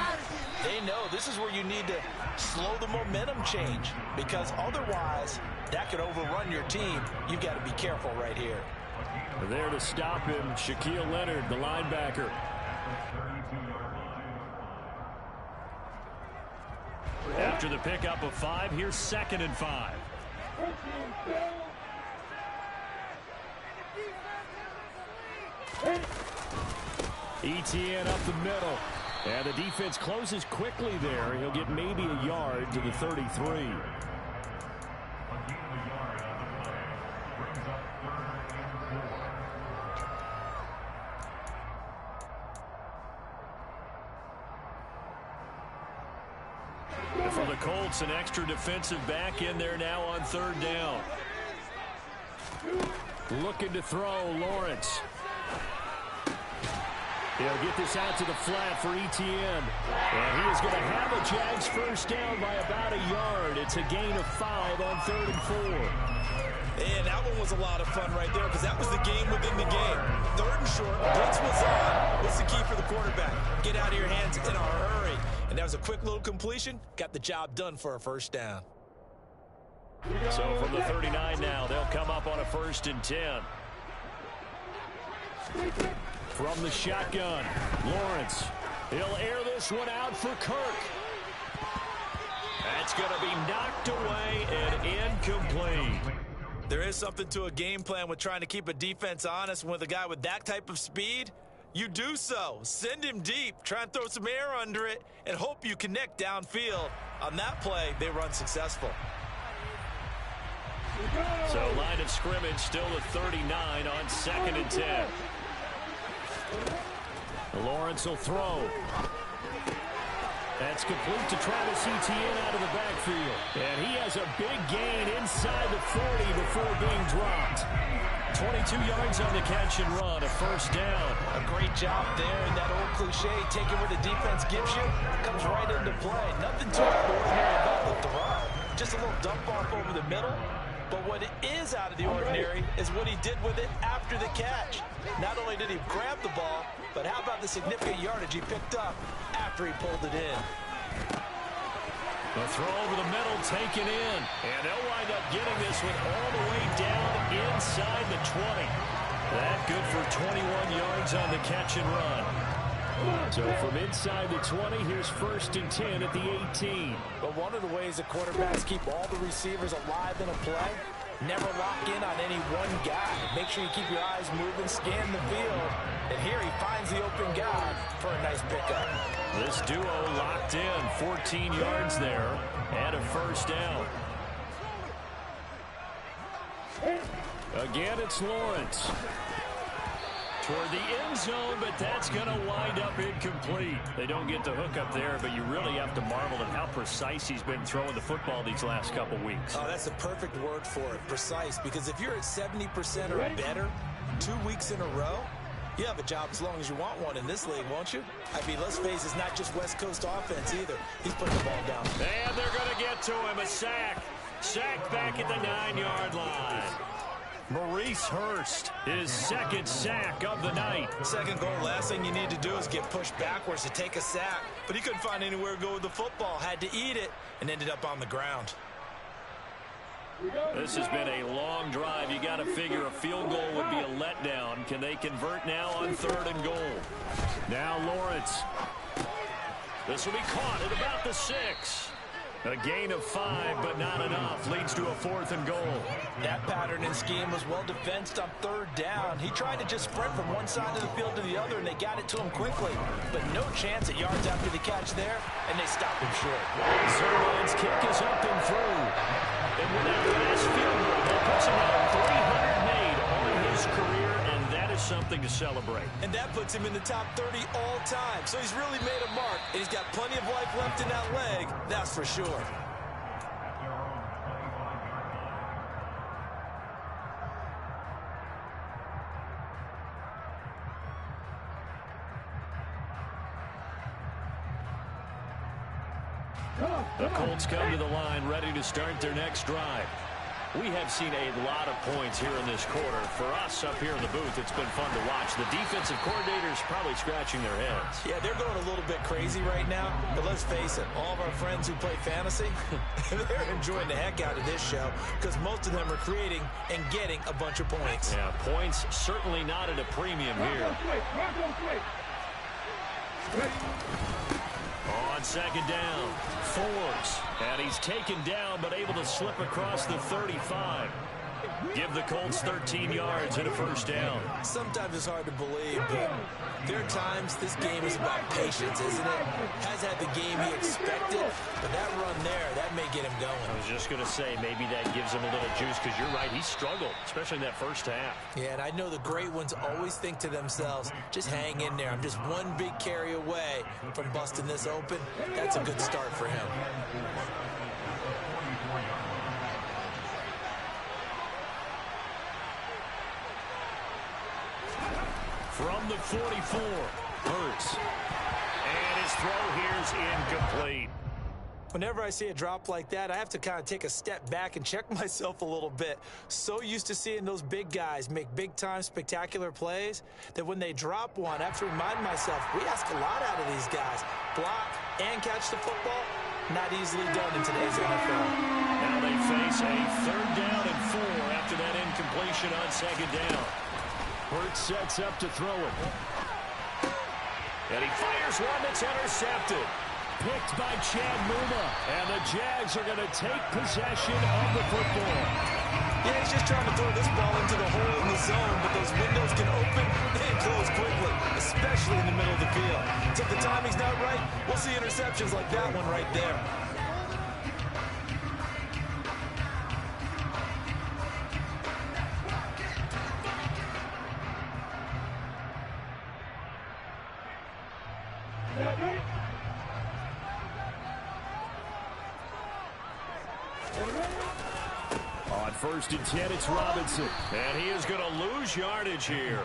they know this is where you need to slow the momentum change, because otherwise that could overrun your team. You've got to be careful right here. There to stop him, Shaquille Leonard, the linebacker. After the pickup of 5, here's 2nd and 5. ETN up the middle. And the defense closes quickly there. He'll get maybe a yard to the 33. For the Colts, an extra defensive back in there now on 3rd down. Looking to throw, Lawrence. He'll get this out to the flat for ETN. And he is going to have a Jags first down by about a yard. It's a gain of 5 on 3rd and 4. And that one was a lot of fun right there, because that was the game within the game. 3rd and short, blitz was on. What's the key for the quarterback? Get out of your hands in a hurry. And that was a quick little completion. Got the job done for a first down. So from the 39 now, they'll come up on a 1st and 10. From the shotgun, Lawrence. He'll air this one out for Kirk. That's going to be knocked away and incomplete. There is something to a game plan with trying to keep a defense honest. With a guy with that type of speed, you do so. Send him deep, try and throw some air under it, and hope you connect downfield. On that play, they run successful. So line of scrimmage still at 39 on 2nd and 10. Lawrence will throw. That's complete to Travis Etienne out of the backfield. And he has a big gain inside the 40 before being dropped. 22 yards on the catch and run, a first down. A great job there, and that old cliche, taking where the defense gives you, comes right into play. Nothing too ordinary about the throw. Just a little dump off over the middle. But what is out of the ordinary is what he did with it after the catch. Not only did he grab the ball, but how about the significant yardage he picked up after he pulled it in. The throw over the middle taken in. And they'll wind up getting this one all the way down inside the 20. That good for 21 yards on the catch and run. So from inside the 20, here's 1st and 10 at the 18. But one of the ways that quarterbacks keep all the receivers alive in a play, never lock in on any one guy. Make sure you keep your eyes moving, scan the field. And here he finds the open guy for a nice pickup. This duo locked in, 14 yards there, and a first down. Again, it's Lawrence. Toward the end zone, but that's going to wind up incomplete. They don't get the hook up there, but you really have to marvel at how precise he's been throwing the football these last couple weeks. Oh, that's the perfect word for it, precise, because if you're at 70% or better 2 weeks in a row, you have a job as long as you want one in this league, won't you? I mean, let's face it, it's not just West Coast offense either. He's putting the ball down. And they're going to get to him, a sack. Sack back at the 9-yard line. Maurice Hurst, his 2nd sack of the night. Second goal, last thing you need to do is get pushed backwards to take a sack. But he couldn't find anywhere to go with the football, had to eat it, and ended up on the ground. This has been a long drive. You got to figure a field goal would be a letdown. Can they convert now on 3rd and goal? Now Lawrence. This will be caught at about the 6. A gain of 5, but not enough. Leads to a 4th and goal. That pattern and scheme was well defensed on 3rd down. He tried to just sprint from one side of the field to the other, and they got it to him quickly. But no chance at yards after the catch there, and they stopped him short. Zerline's kick is up and through. And with that last field goal, that puts him at 300 made on his career, and that is something to celebrate. And that puts him in the top 30 all time. So he's really made a mark, and he's got plenty of life left in that leg, that's for sure. The Colts come to the line ready to start their next drive. We have seen a lot of points here in this quarter. For us up here in the booth, it's been fun to watch. The defensive coordinators probably scratching their heads. Yeah, they're going a little bit crazy right now. But let's face it, all of our friends who play fantasy, they're enjoying the heck out of this show because most of them are creating and getting a bunch of points. Yeah, points certainly not at a premium here. On 2nd down, Forbes. And he's taken down but able to slip across the 35. Give the Colts 13 yards and a first down. Sometimes it's hard to believe, but there are times this game is about patience, isn't it? Has had the game he expected, but that run there, that may get him going. I was just going to say, maybe that gives him a little juice because you're right, he struggled, especially in that first half. Yeah, and I know the great ones always think to themselves, just hang in there. I'm just one big carry away from busting this open. That's a good start for him. From the 44, Hurts. And his throw here's incomplete. Whenever I see a drop like that, I have to kind of take a step back and check myself a little bit. So used to seeing those big guys make big-time spectacular plays that when they drop one, I have to remind myself, we ask a lot out of these guys. Block and catch the football, not easily done in today's NFL. Now they face a 3rd down and 4 after that incompletion on 2nd down. Hurts sets up to throw it. And he fires one that's intercepted. picked by Chad Muma. And the Jags are going to take possession of the football. Yeah, he's just trying to throw this ball into the hole in the zone, but those windows can open and close quickly, especially in the middle of the field. So if the timing's not right, we'll see interceptions like that one right there. On 1st and 10, it's Robinson. And he is going to lose yardage here.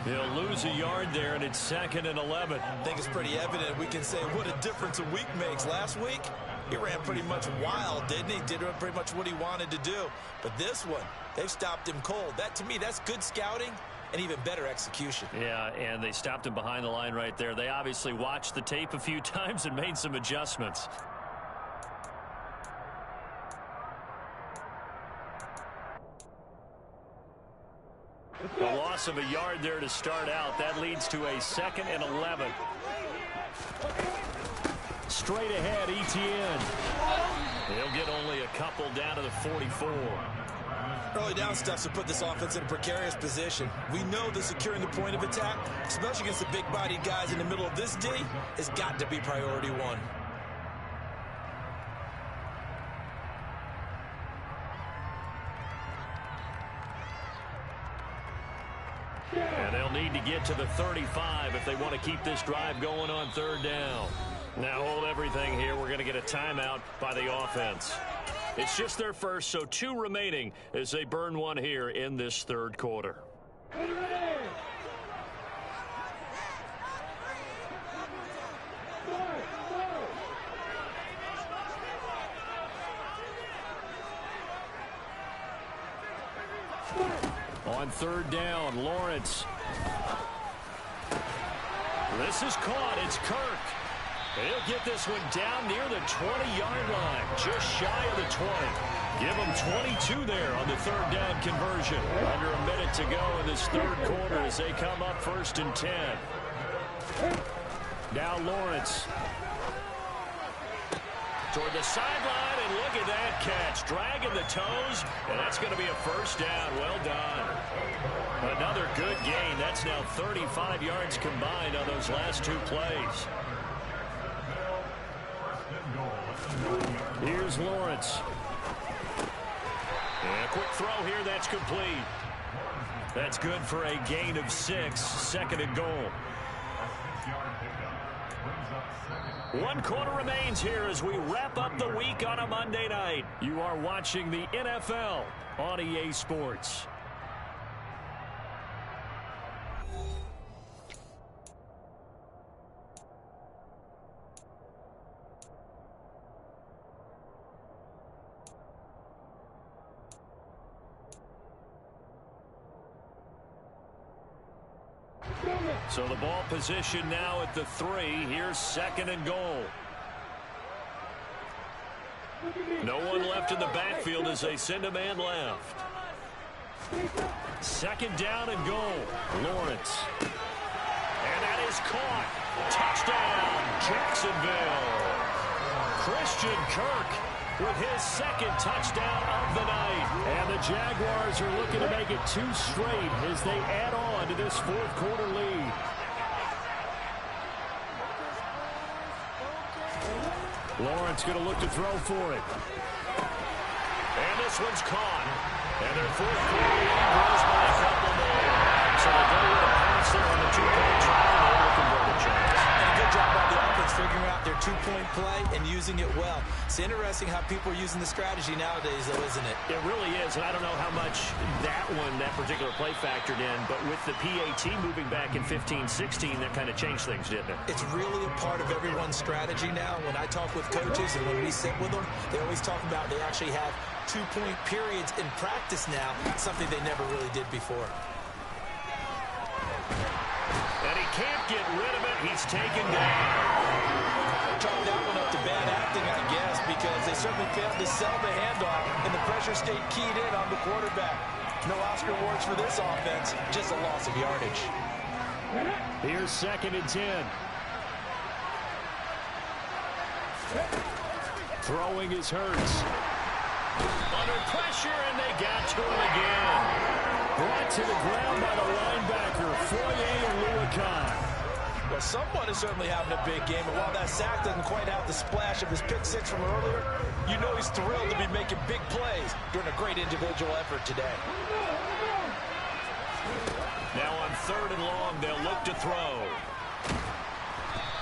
He'll lose a yard there, and it's 2nd and 11. I think it's pretty evident. We can say what a difference a week makes. Last week, he ran pretty much wild, didn't he? Did pretty much what he wanted to do. But this one, they've stopped him cold. That, to me, that's good scouting and even better execution. Yeah, and they stopped him behind the line right there. They obviously watched the tape a few times and made some adjustments. A loss of a yard there to start out. That leads to a 2nd and 11. Straight ahead, Etienne. He'll get only a couple down to the 44. Early down stuff to put this offense in a precarious position. We know that securing the point of attack, especially against the big-bodied guys in the middle of this D, has got to be priority one. And they'll need to get to the 35 if they want to keep this drive going on 3rd down. Now hold everything here. We're going to get a timeout by the offense. It's just their first, so 2 remaining as they burn one here in this 3rd quarter. On 3rd down, Lawrence. This is caught. It's Kirk. He'll get this one down near the 20-yard line, just shy of the 20. Give them 22 there on the 3rd down conversion. Under a minute to go in this 3rd quarter as they come up 1st and 10. Now Lawrence. Toward the sideline, and look at that catch. Dragging the toes, and that's going to be a 1st down. Well done. Another good gain. That's now 35 yards combined on those last 2 plays. Here's Lawrence. And a quick throw here. That's complete. That's good for a gain of 6. 2nd and goal. 1 quarter remains here as we wrap up the week on a Monday night. You are watching the NFL on EA Sports. So the ball position now at the 3. Here's 2nd and goal. No one left in the backfield as they send a man left. 2nd down and goal. Lawrence. And that is caught. Touchdown, Jacksonville. Christian Kirk with his 2nd touchdown of the night. And the Jaguars are looking to make it 2 straight as they add on to this 4th quarter lead. Lawrence going to look to throw for it. And this one's caught. And their 4th quarter lead grows by a couple more. So they go with a pass there on the 2-point try, and they're able to convert it, Charles. And a good job by the offense figuring out their 2-point play and using it well. It's interesting how people are using the strategy nowadays, though, isn't it? It really is, and I don't know how much that particular play factored in, but with the PAT moving back in 15-16, that kind of changed things, didn't it? It's really a part of everyone's strategy now. When I talk with coaches and when we sit with them, they always talk about they actually have 2-point periods in practice now, something they never really did before. And he can't get rid of it. He's taken down. Chalk that one up to bad acting, I guess, because they certainly failed to sell the handoff, and the pressure stayed keyed in on the quarterback. No Oscar awards for this offense, just a loss of yardage. Here's 2nd and 10. Throwing is Hurts. Under pressure, and they got to him again. Brought to the ground by the linebacker, Foye. Well, someone is certainly having a big game, and while that sack doesn't quite have the splash of his pick six from earlier, you know he's thrilled to be making big plays during a great individual effort today. Now on 3rd and long, they'll look to throw.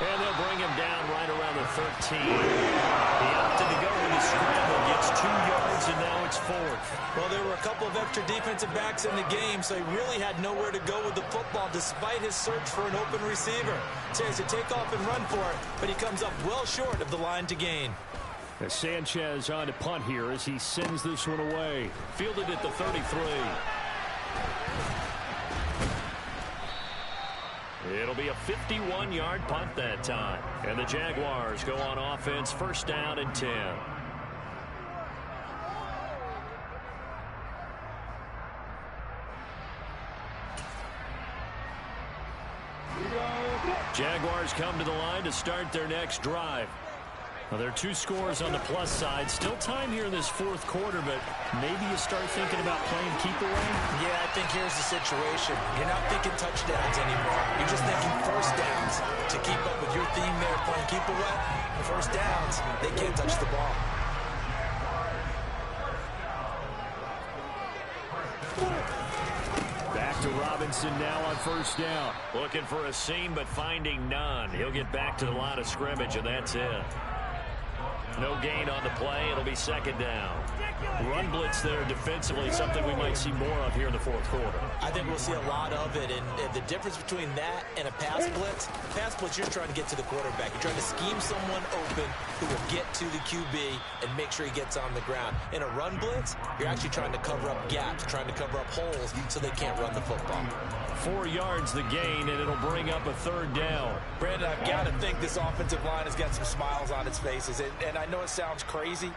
And they'll bring him down right around the 13. He opted to go with the scramble, gets 2 yards, and now it's 4th. Well, there were a couple of extra defensive backs in the game, so he really had nowhere to go with the football despite his search for an open receiver. So he has to take off and run for it, but he comes up well short of the line to gain. As Sanchez on to punt here as he sends this one away. Fielded at the 33. It'll be a 51-yard punt that time. And the Jaguars go on offense, 1st down and 10. Jaguars come to the line to start their next drive. Well, there are 2 scores on the plus side. Still time here in this 4th quarter, but maybe you start thinking about playing keep away? Yeah, I think here's the situation. You're not thinking touchdowns anymore. You're just thinking first downs. To keep up with your theme there, playing keep away, first downs, they can't touch the ball. Back to Robinson now on 1st down. Looking for a seam, but finding none. He'll get back to the line of scrimmage, and that's it. No gain on the play. It'll be 2nd down. Run blitz there defensively, something we might see more of here in the 4th quarter. I think we'll see a lot of it, and the difference between that and a pass blitz, you're trying to get to the quarterback. You're trying to scheme someone open who will get to the QB and make sure he gets on the ground. In a run blitz, you're actually trying to cover up gaps, trying to cover up holes so they can't run the football. 4 yards the gain, and it'll bring up a 3rd down. Brandon, I've got to think this offensive line has got some smiles on its faces, and I know it sounds crazy,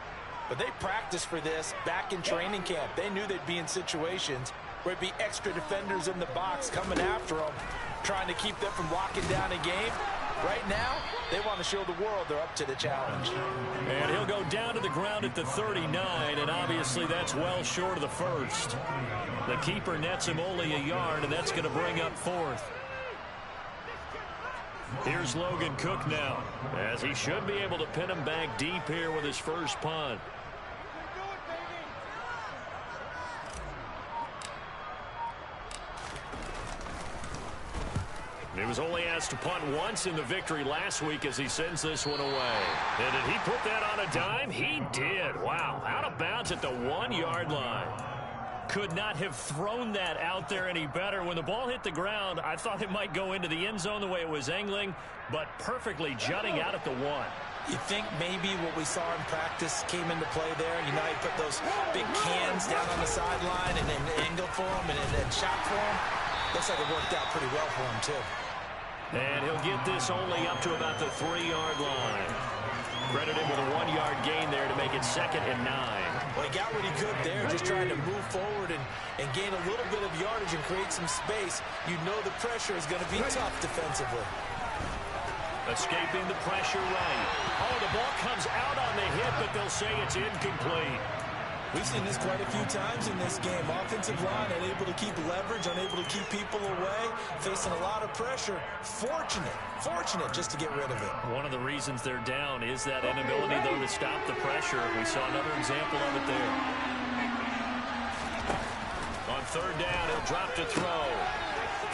but they practiced for this back in training camp. They knew they'd be in situations where it'd be extra defenders in the box coming after them, trying to keep them from locking down a game. Right now, they want to show the world they're up to the challenge. And he'll go down to the ground at the 39, and obviously that's well short of the 1st. The keeper nets him only a yard, and that's going to bring up 4th. Here's Logan Cook now, as he should be able to pin him back deep here with his first punt. He was only asked to punt once in the victory last week as he sends this one away. And did he put that on a dime? He did. Wow. Out of bounds at the 1-yard line. Could not have thrown that out there any better. When the ball hit the ground, I thought it might go into the end zone the way it was angling, but perfectly jutting out at the 1. You think maybe what we saw in practice came into play there? You know, he put those big cans down on the sideline and then angled for him and then shot for him. Looks like it worked out pretty well for him, too. And he'll get this only up to about the 3-yard line. Credit him with a 1-yard gain there to make it 2nd and 9. Well, he got what he could there, just trying to move forward and gain a little bit of yardage and create some space. You know the pressure is going to be tough defensively. Escaping the pressure right. Oh, the ball comes out on the hit, but they'll say it's incomplete. We've seen this quite a few times in this game. Offensive line unable to keep leverage, unable to keep people away, facing a lot of pressure. Fortunate just to get rid of it. One of the reasons they're down is that inability, though, to stop the pressure. We saw another example of it there. On 3rd down, he'll drop to throw.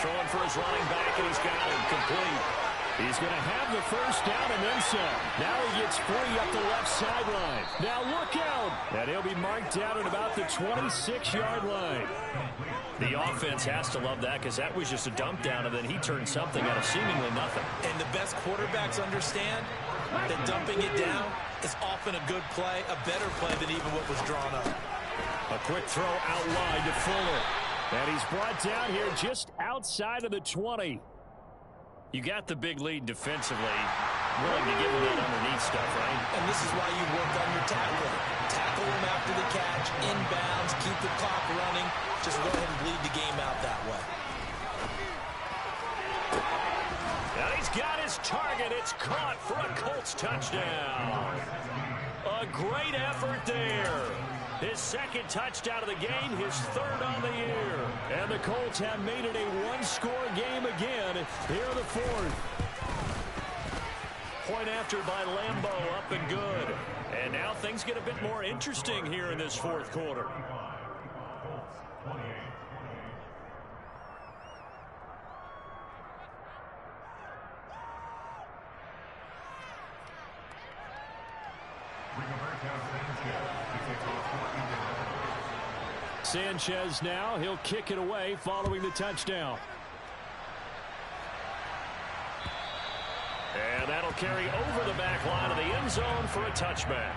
Throwing for his running back, and he's got him complete. He's going to have the 1st down and then some. Now he gets free up the left sideline. Now look out. And he'll be marked down at about the 26-yard line. The offense has to love that because that was just a dump down, and then he turned something out of seemingly nothing. And the best quarterbacks understand that dumping it down is often a good play, a better play than even what was drawn up. A quick throw out wide to Fuller. And he's brought down here just outside of the 20. You got the big lead defensively. Willing to give him that underneath stuff, right? And this is why you work on your tackling. Tackle him after the catch, inbounds, keep the clock running. Just go ahead and bleed the game out that way. Now he's got his target. It's caught for a Colts touchdown. A great effort there. His second touchdown of the game, his third on the year. And the Colts have made it a one-score game again here in the fourth. Point after by Lambeau, up and good. And now things get a bit more interesting here in this fourth quarter. Sanchez now, he'll kick it away following the touchdown. And that'll carry over the back line of the end zone for a touchback.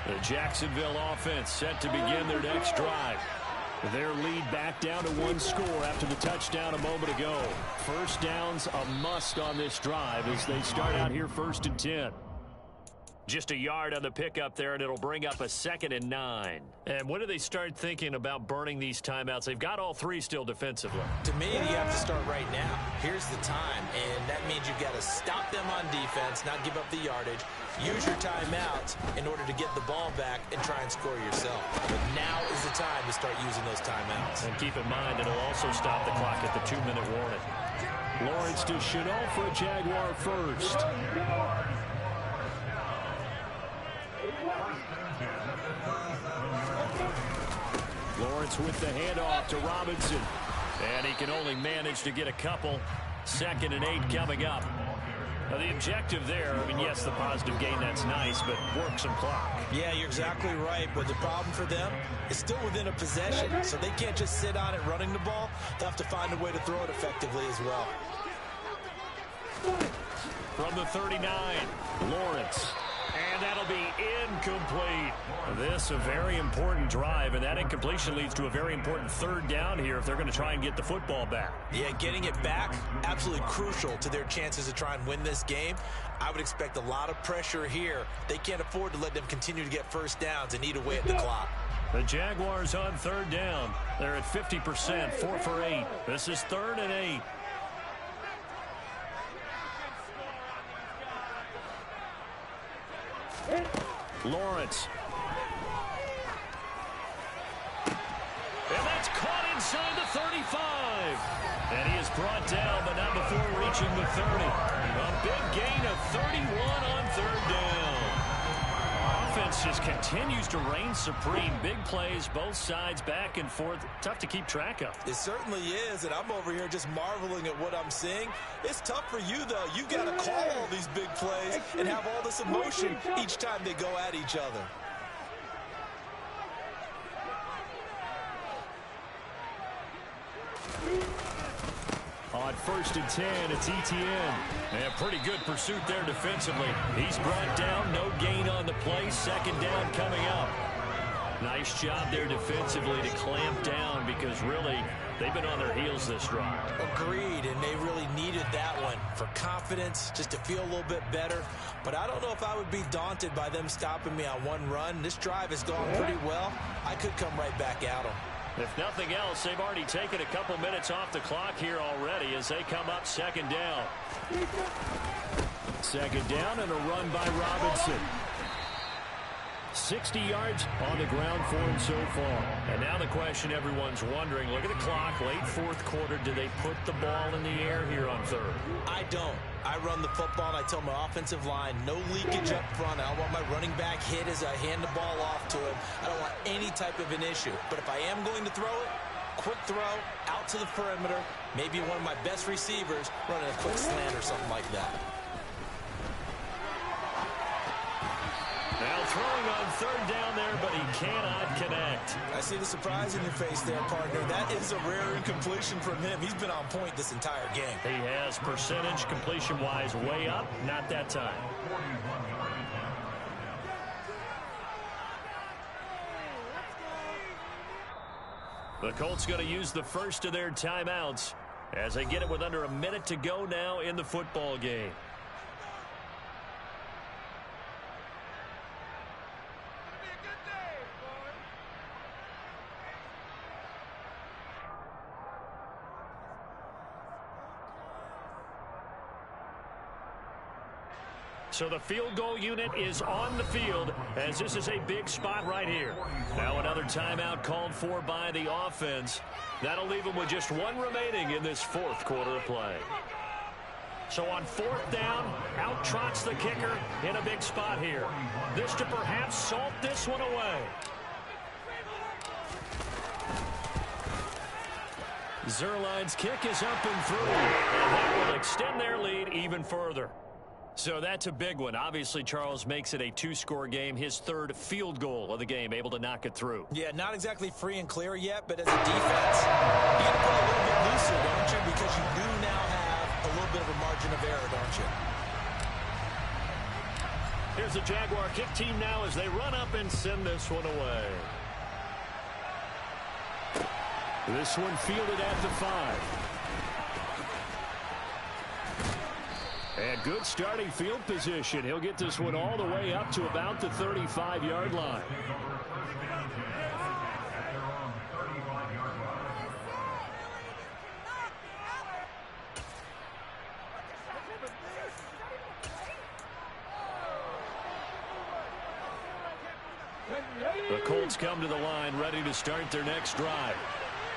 The Jacksonville offense set to begin their next drive. Their lead back down to one score after the touchdown a moment ago. First down's a must on this drive as they start out here 1st and 10. Just a yard on the pickup there, and it'll bring up a 2nd and 9. And when do they start thinking about burning these timeouts? They've got all three still defensively. To me, you have to start right now. Here's the time, and that means you've got to stop them on defense, not give up the yardage. Use your timeouts in order to get the ball back and try and score yourself. But now is the time to start using those timeouts. And keep in mind, it'll also stop the clock at the 2-minute warning. Lawrence to Chanel for a Jaguar first. Lawrence with the handoff to Robinson. And he can only manage to get a couple. 2nd and 8 coming up. Now the objective there, I mean, yes, the positive gain, that's nice, but work some clock. Yeah, you're exactly right, but the problem for them is still within a possession, so they can't just sit on it running the ball. They'll have to find a way to throw it effectively as well. From the 39, Lawrence. And that'll be incomplete. This a very important drive, and that incompletion leads to a very important 3rd down here if they're going to try and get the football back. Yeah, getting it back, absolutely crucial to their chances to try and win this game. I would expect a lot of pressure here. They can't afford to let them continue to get first downs and eat away at the clock. The Jaguars on 3rd down. They're at 50%, 4 for 8. This is 3rd and 8. Lawrence. And that's caught inside the 35. And he is brought down, but not before reaching the 30. A big gain of 31 on 3rd down. Offense just continues to reign supreme. Big plays, both sides, back and forth. Tough to keep track of. It certainly is, and I'm over here just marveling at what I'm seeing. It's tough for you, though. You've got to call all these big plays and have all this emotion each time they go at each other. On 1st and 10, it's Etienne. And pretty good pursuit there defensively. He's brought down, no gain on the play. 2nd down coming up. Nice job there defensively to clamp down because really they've been on their heels this drive. Agreed, and they really needed that one for confidence, just to feel a little bit better. But I don't know if I would be daunted by them stopping me on one run. This drive has gone pretty well. I could come right back at them. If nothing else, they've already taken a couple minutes off the clock here already as they come up 2nd down. 2nd down and a run by Robinson. 60 yards on the ground for him so far. And now the question everyone's wondering, look at the clock, late 4th quarter, do they put the ball in the air here on 3rd? I don't. I run the football and I tell my offensive line, no leakage up front. I don't want my running back hit as I hand the ball off to him. I don't want any type of an issue. But if I am going to throw it, quick throw, out to the perimeter, maybe one of my best receivers running a quick slant or something like that. Now throwing on 3rd down there, but he cannot connect. I see the surprise in your face there, partner. That is a rare incompletion from him. He's been on point this entire game. He has percentage completion-wise way up, not that time. The Colts going to use the first of their timeouts as they get it with under a minute to go now in the football game. So the field goal unit is on the field as this is a big spot right here. Now another timeout called for by the offense. That'll leave them with just one remaining in this fourth quarter of play. So on fourth down, out trots the kicker in a big spot here. This to perhaps salt this one away. Zerline's kick is up and through, and that will extend their lead even further. So that's a big one. Obviously, Charles makes it a two-score game, his third field goal of the game, able to knock it through. Yeah, not exactly free and clear yet, but as a defense, you got to play a little bit looser, don't you? Because you do now have a little bit of a margin of error, don't you? Here's the Jaguar kick team now as they run up and send this one away. This one fielded at the 5. And good starting field position. He'll get this one all the way up to about the 35-yard line. The Colts come to the line ready to start their next drive.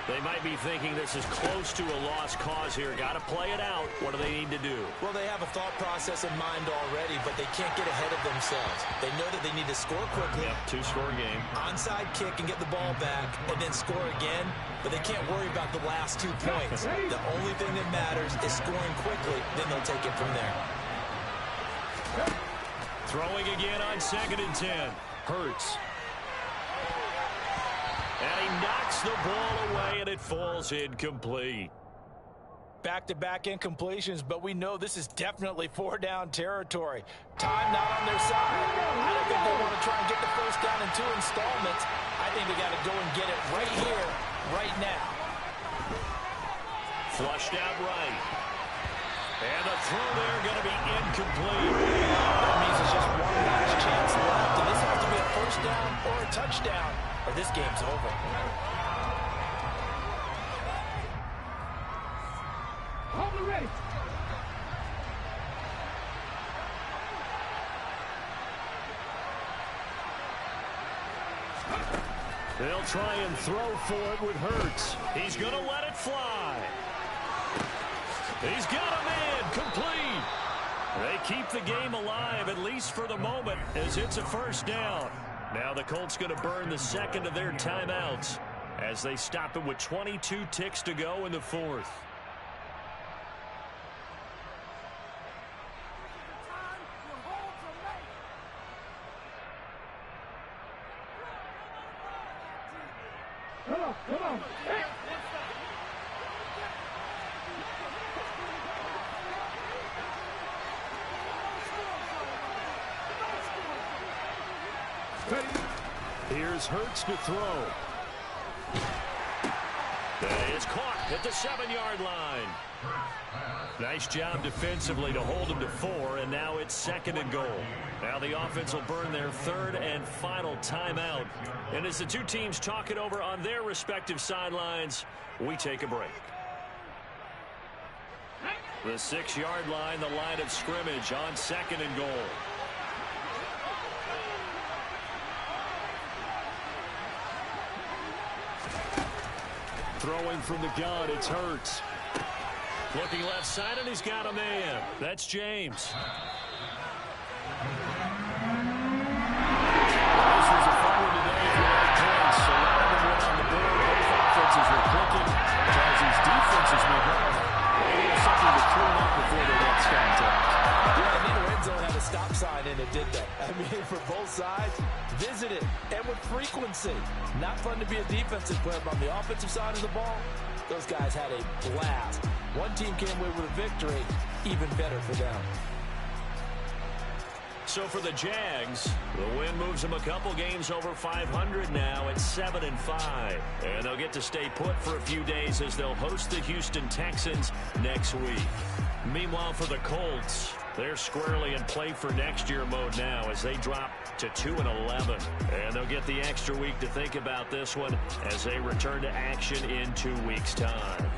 They might be thinking this is close to a lost cause here. Got to play it out. What do they need to do? Well, they have a thought process in mind already, but they can't get ahead of themselves. They know that they need to score quickly. Yep, two-score game. Onside kick and get the ball back and then score again, but they can't worry about the last 2 points. The only thing that matters is scoring quickly, then they'll take it from there. Throwing again on 2nd and 10. Hurts. And he knocks the ball away, and it falls incomplete. Back-to-back incompletions, but we know this is definitely 4-down territory. Time not on their side. I don't think they want to try and get the first down in 2 installments. I think they got to go and get it right here, right now. Flushed out right. And the throw there going to be incomplete. That means it's just one last chance left, and this has to be a first down or a touchdown, or this game's over. Hold it ready. They'll try and throw for it with Hurts. He's going to let it fly. He's got a man complete. They keep the game alive, at least for the moment, as it's a first down. Now the Colts going to burn the second of their timeouts as they stop it with 22 ticks to go in the fourth. Come on, come on. Hey. Here's Hurts to throw. That is caught at the 7-yard line. Nice job defensively to hold him to 4, and now it's 2nd and goal. Now the offense will burn their third and final timeout. And as the two teams talk it over on their respective sidelines, we take a break. The 6-yard line, the line of scrimmage on 2nd and goal. Throwing from the gun, it's Hurts. Looking left side, and he's got a man. That's James. This was a fun one today for that points. A lot of them went on the board. Both offenses were clicking. Chelsea's defenses were hard. Maybe there's something to clean up before the next contact. Yeah, neither end zone had a stop sign in it, did they? I mean, for both sides, visited and with frequency. Not fun to be a defensive player, but on the offensive side of the ball, those guys had a blast. One team came away with a victory, even better for them. So for the Jags, the win moves them a couple games over 500 now at 7-5. And they'll get to stay put for a few days as they'll host the Houston Texans next week. Meanwhile, for the Colts, they're squarely in play for next year mode now as they drop to 2-11. And they'll get the extra week to think about this one as they return to action in 2 weeks' time.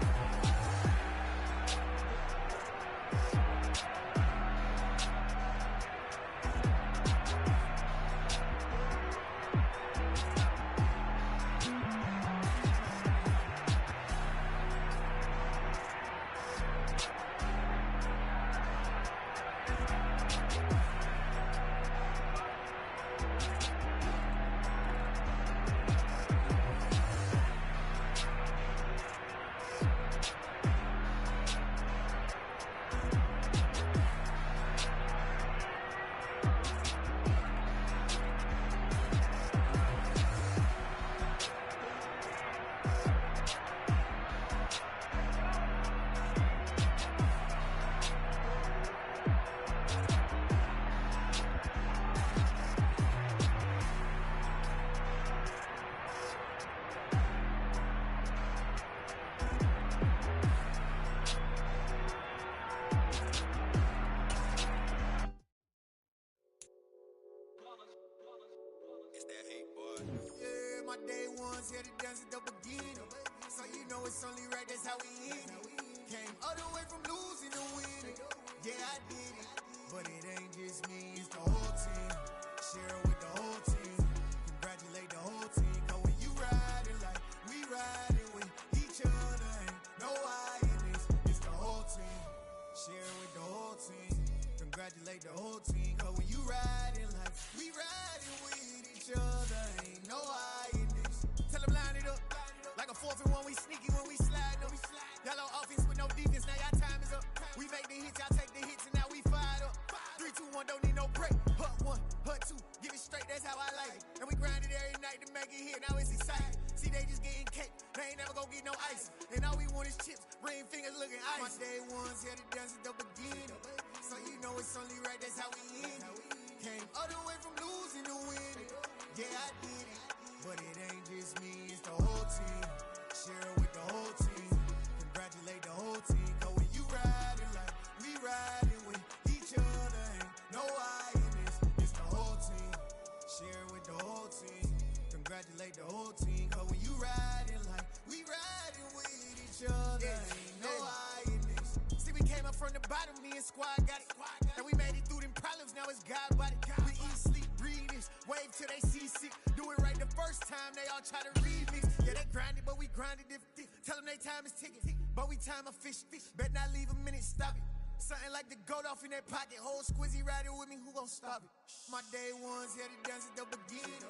day ones here to dance at the beginning. So you know it's only right, that's how we end it. Came all the way from losing to winning. Yeah, I did it. But it ain't just me, it's the whole team. Share it with the whole team. Congratulate the whole team. Cause when you riding like we riding with each other, ain't no I in this. It's the whole team. Share it with the whole team. Congratulate the whole team. Cause when you riding like we riding with each other, ain't no I in this. Tell them line it up. Like a 4th and 1, we sneaky when we slide up. Yellow offense with no defense, now y'all time is up. We make the hits, y'all take the hits, and now we fired up. 3, 2, 1, don't need no break. Hut 1, hut 2, give it straight, that's how I like it. And we grind it every night to make it hit, now it's exciting. See, they just getting cake, they ain't never gonna get no ice. And all we want is chips, ring fingers looking ice. My day ones here to dance at the beginning. So you know it's only right, that's how we end it. Came all the way from losing to winning. Yeah, I did it. But it ain't just me, it's the whole team. Share it with the whole team. Congratulate the whole team. Cause when you riding like we riding with each other, ain't no I in this. It's the whole team. Share it with the whole team. Congratulate the whole team. Cause when you riding like we riding with each other, ain't no I in this. See, we came up from the bottom, me and squad got it. And we made it through them problems, now it's God body. We eat, sleep, breathe this. Wave till they see sick. Do it right the first time, they all try to remix. Yeah, they grinded, but we grinded different. Tell them they time is ticking, but we time a fish. Bet not leave a minute, stop it. Something like the goat off in their pocket. Whole squizzy riding with me, who gon' stop it? My day ones here to dance at the beginning.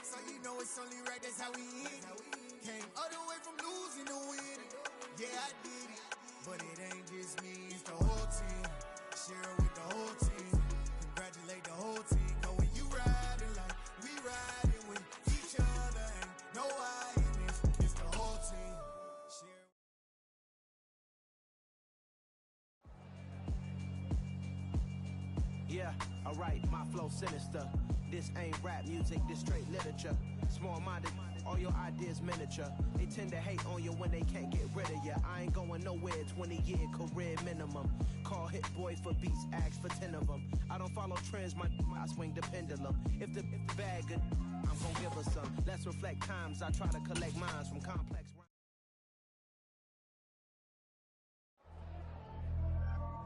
So you know it's only right, that's how we end it. Came all the way from losing to winning. Yeah, I did it. But it ain't just me, it's the whole team. Share it with the whole team. Congratulate the whole team. Cause when you riding like we riding with each other, ain't no I in this. It's the whole team. Share. Yeah, alright, my flow sinister. This ain't rap music, this straight literature. Small-minded, all your ideas miniature. They tend to hate on you when they can't get rid of you. I ain't going nowhere, 20-year career minimum. Call Hit Boy for beats, ask for 10 of them. I don't follow trends, I swing the pendulum. If the bag good, I'm gonna give her some. Let's reflect times, I try to collect minds from complex rhymes.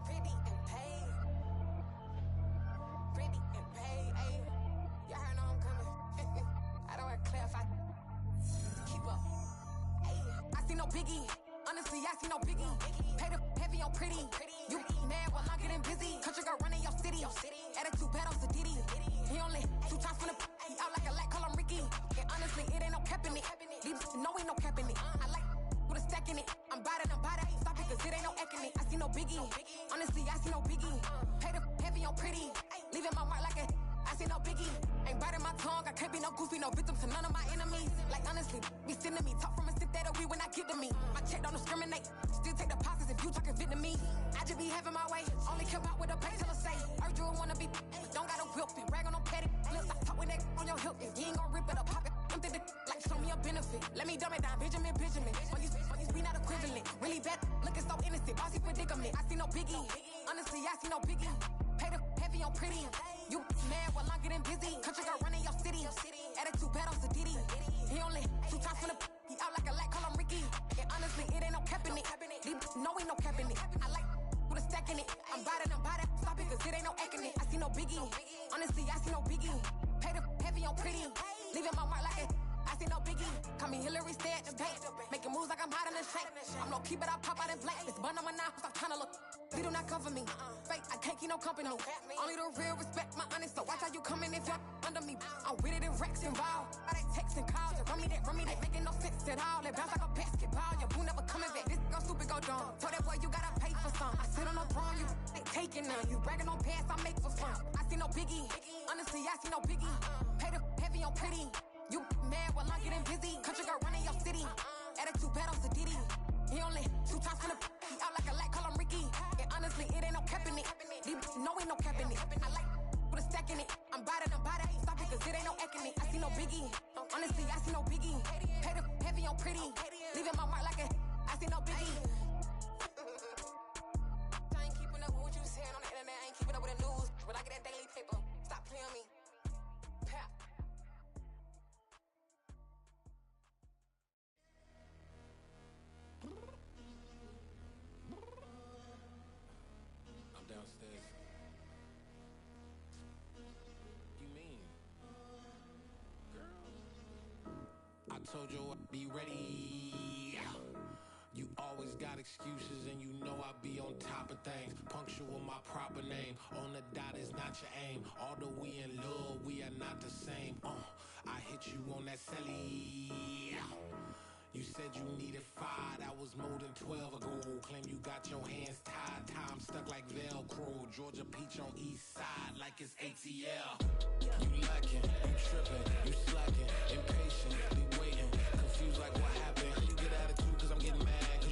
Pretty and paid. Pretty and paid, ayy. Y'all heard know I'm coming. I don't want to clarify. Keep up. Ayy. I see no biggie. Honestly, I see no biggie. Pay the heavy on pretty. You mad while I'm getting busy. Country girl running your city. Attitude bad on Diddy. He only 2 times from the he out like a light, call him Ricky. And honestly, it ain't no cap in it. These no ain't no cap in it. I like with a stack in it. I'm bad at stop it, cause it ain't no eck in it. I see no biggie. Honestly, I see no biggie. Pay the heavy on pretty. Leaving my mark like a I see no biggie. Ain't biting my tongue. I can't be no goofy, no victim to none of my enemies. Like honestly, be sending me talk from a sip that we when I get to me. My check don't discriminate. Still take deposits if you talking Vietnamese. I just be having my way. Only come out with a pay till I say. Urge you wanna be. Don't got a whip. Rag on no petty. Flips. I talk with that on your hip. If you ain't gon' rip it up, pop it. Empty the like show me a benefit. Let me dumb it down, Benjamin. On these we not equivalent. Really bad, looking so innocent. Bossy predicament. I see no biggie. Honestly, I see no biggie. Pay the heavy on pretty. You mad while I'm getting busy. Country girl running your city. Attitude bad on Diddy. He only 2 times from the he out like a light, call him Ricky. And honestly, it ain't no cap in it. These no ain't no cap in it. I like with a stack in it. I'm bad at stop it, cause it ain't no eck in it. I see no biggie. Honestly, I see no biggie. Pay the heavy on pretty. Leaving my mark like it. I see no biggie. Call me Hillary, stay at the bank. Making moves like I'm hot in the shank. I'm no keep it, I pop out in blank. It's bun on my knife, stop trying to look. They do not cover me. Fake, I can't keep no company. Only the real respect my honest. So watch how you coming if you're under me. I'm with it in Rex involved. All that text and calls. Run me that making no sense at all. They bounce like a basketball. Your boo never coming back. This go stupid, go dumb. Told that boy you gotta pay for some. I sit on no throne, you ain't taking none. You bragging on past, I make for fun. I see no biggie. Honestly, I see no biggie. Pay the heavy on pretty. You mad while I'm getting busy. Country girl running your city. Attitude bad on Diddy. He only 2 times from the he out like a light, call him Ricky. And honestly, it ain't no cap in it. These no ain't no cap in it. I like with a stack in it. I'm bad at stop it, cause it ain't no eck in it. I see no biggie. Honestly, I see no biggie. Pay the heavy on pretty. Leaving my mark like a I see no biggie. I ain't keeping up with what you saying on the internet. I ain't keeping up with the news. But I get that daily paper. Stop playing me. told you I'd be ready. You always got excuses and you know I be on top of things. Punctual my proper name. On the dot is not your aim. Although we in love, we are not the same. I hit you on that celly. You said you needed 5, that was more than 12 ago. Claim you got your hands tied, time stuck like Velcro. Georgia Peach on east side like it's ATL. You lacking, you tripping, you slacking, impatient, be waiting, confused like what happened. You get attitude cause I'm getting mad.